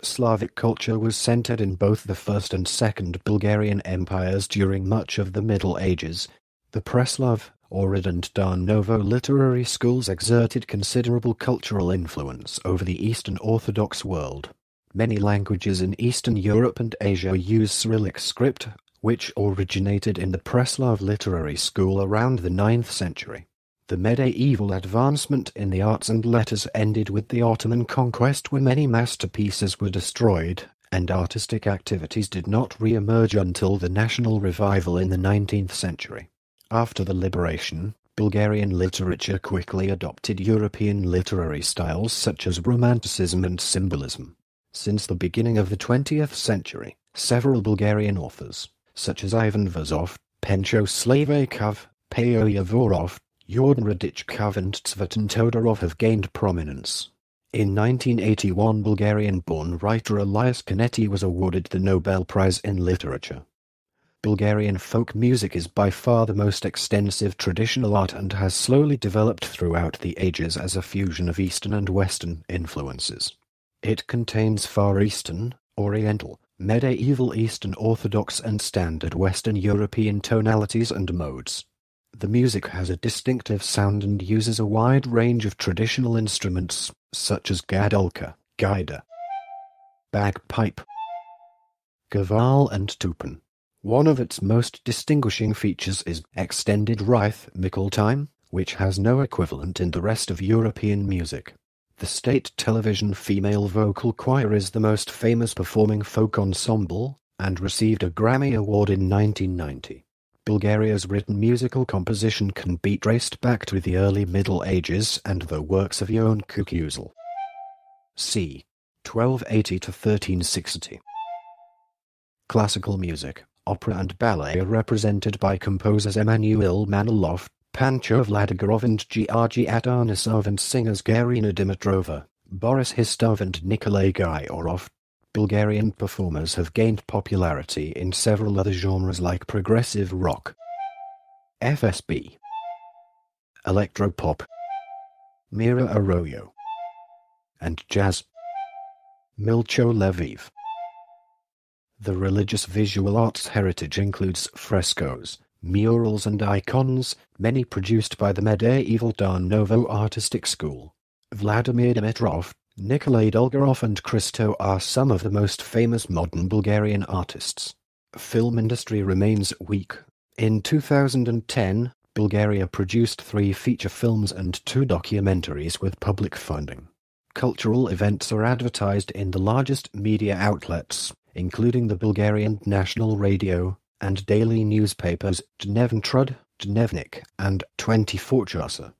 Speaker 1: Slavic culture was centered in both the First and Second Bulgarian empires during much of the Middle Ages. The Preslav, Ohrid and Darnovo literary schools exerted considerable cultural influence over the Eastern Orthodox world. Many languages in Eastern Europe and Asia use Cyrillic script, which originated in the Preslav literary school around the 9th century. The medieval advancement in the arts and letters ended with the Ottoman conquest, where many masterpieces were destroyed, and artistic activities did not re-emerge until the national revival in the 19th century. After the liberation, Bulgarian literature quickly adopted European literary styles such as Romanticism and Symbolism. Since the beginning of the 20th century, several Bulgarian authors, such as Ivan Vazov, Pencho Slavekov, Peo Yavorov, Jordan Radichkov and Tsvetan Todorov have gained prominence. In 1981, Bulgarian-born writer Elias Canetti was awarded the Nobel Prize in Literature. Bulgarian folk music is by far the most extensive traditional art and has slowly developed throughout the ages as a fusion of Eastern and Western influences. It contains Far Eastern, Oriental, medieval Eastern Orthodox and Standard Western European tonalities and modes. The music has a distinctive sound and uses a wide range of traditional instruments, such as gadulka, gaida, bagpipe, gaval and tupan. One of its most distinguishing features is extended rhythmical time, which has no equivalent in the rest of European music. The state television female vocal choir is the most famous performing folk ensemble, and received a Grammy Award in 1990. Bulgaria's written musical composition can be traced back to the early Middle Ages and the works of Ion Kukuzel. c. 1280 to 1360. Classical music, opera and ballet are represented by composers Emanuel Manilov, Pancho Vladimirov and Georgy Atanasov, and singers Garina Dimitrova, Boris Histov and Nikolay Gyorov. Bulgarian performers have gained popularity in several other genres like progressive rock, FSB, electropop, Mira Arroyo, and jazz. Milcho Lviv. The religious visual arts heritage includes frescoes, murals and icons, many produced by the medieval Darnovo artistic school. Vladimir Dimitrov, Nikolay Dolgorov and Christo are some of the most famous modern Bulgarian artists. Film industry remains weak. In 2010, Bulgaria produced 3 feature films and 2 documentaries with public funding. Cultural events are advertised in the largest media outlets, including the Bulgarian National Radio and daily newspapers Dnevntrud, Dnevnik, and 24 Chasa.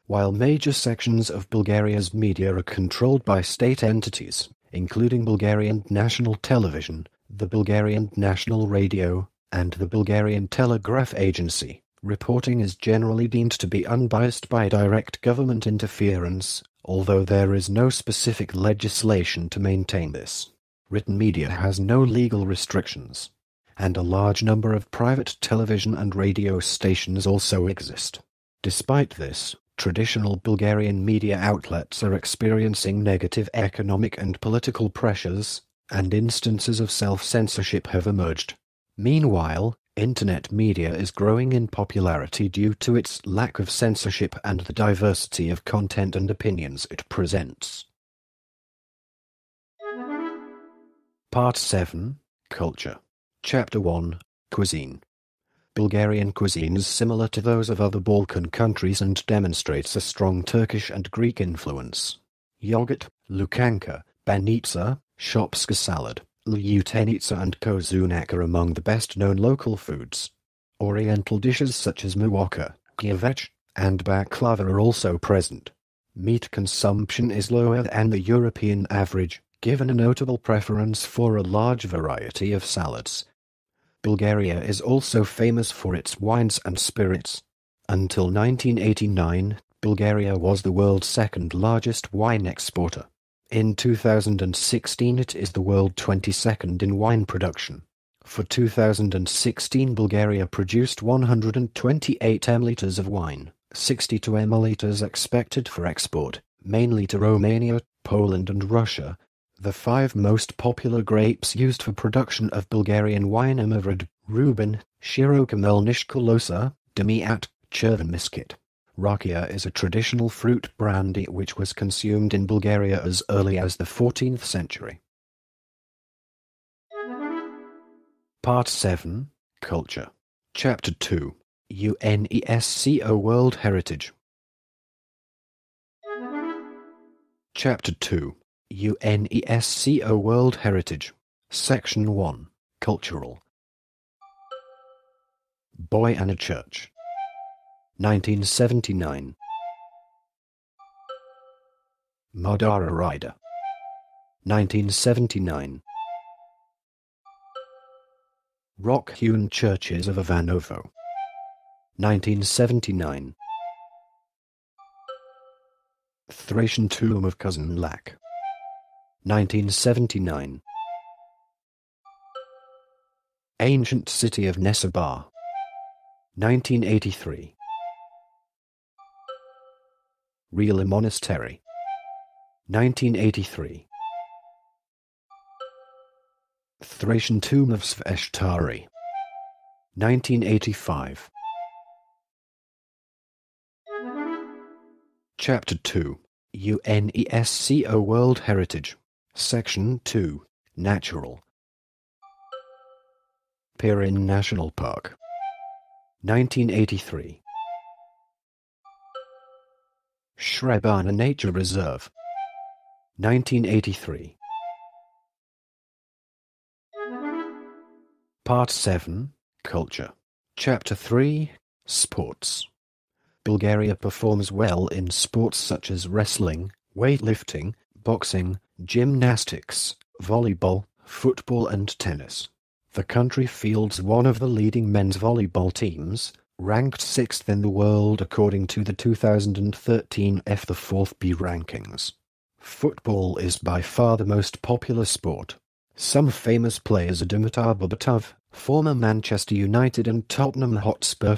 Speaker 1: While major sections of Bulgaria's media are controlled by state entities, including Bulgarian National Television, the Bulgarian National Radio, and the Bulgarian Telegraph Agency, reporting is generally deemed to be unbiased by direct government interference, although there is no specific legislation to maintain this. Written media has no legal restrictions, and a large number of private television and radio stations also exist. Despite this, traditional Bulgarian media outlets are experiencing negative economic and political pressures, and instances of self-censorship have emerged. Meanwhile, Internet media is growing in popularity due to its lack of censorship and the diversity of content and opinions it presents. Part 7, Culture. Chapter 1, Cuisine. Bulgarian cuisine is similar to those of other Balkan countries and demonstrates a strong Turkish and Greek influence. Yogurt, lukanka, banitsa, shopska salad, lutenica and kozunak are among the best-known local foods. Oriental dishes such as muwaka, gyavac, and baklava are also present. Meat consumption is lower than the European average, given a notable preference for a large variety of salads. Bulgaria is also famous for its wines and spirits. Until 1989, Bulgaria was the world's second-largest wine exporter. In 2016 it is the world 22nd in wine production. For 2016 Bulgaria produced 128 ml of wine, 62 ml expected for export, mainly to Romania, Poland and Russia. The 5 most popular grapes used for production of Bulgarian wine are Mavrad, Rubin, Shirokamelnishkolosa, Demiat, Chervemiskit. Rakia is a traditional fruit brandy which was consumed in Bulgaria as early as the 14th century. Part 7, Culture. Chapter 2, UNESCO World Heritage. Chapter 2, UNESCO World Heritage. Section 1, Cultural. Boy and a Church. 1979. Madara Rider. 1979. Rock-hewn churches of Ivanovo. 1979. Thracian tomb of Cousin Lac. 1979. Ancient city of Nesebar. 1983. Rila Monastery. 1983. Thracian tomb of Sveshtari. 1985. Chapter 2, UNESCO World Heritage. Section 2, Natural. Pirin National Park. 1983. Shrebana Nature Reserve. 1983. Part 7, Culture. Chapter 3, Sports. Bulgaria performs well in sports such as wrestling, weightlifting, boxing, gymnastics, volleyball, football and tennis. The country fields one of the leading men's volleyball teams, ranked 6th in the world according to the 2013 F4B rankings. Football is by far the most popular sport. Some famous players are Dimitar Berbatov, former Manchester United and Tottenham Hotspur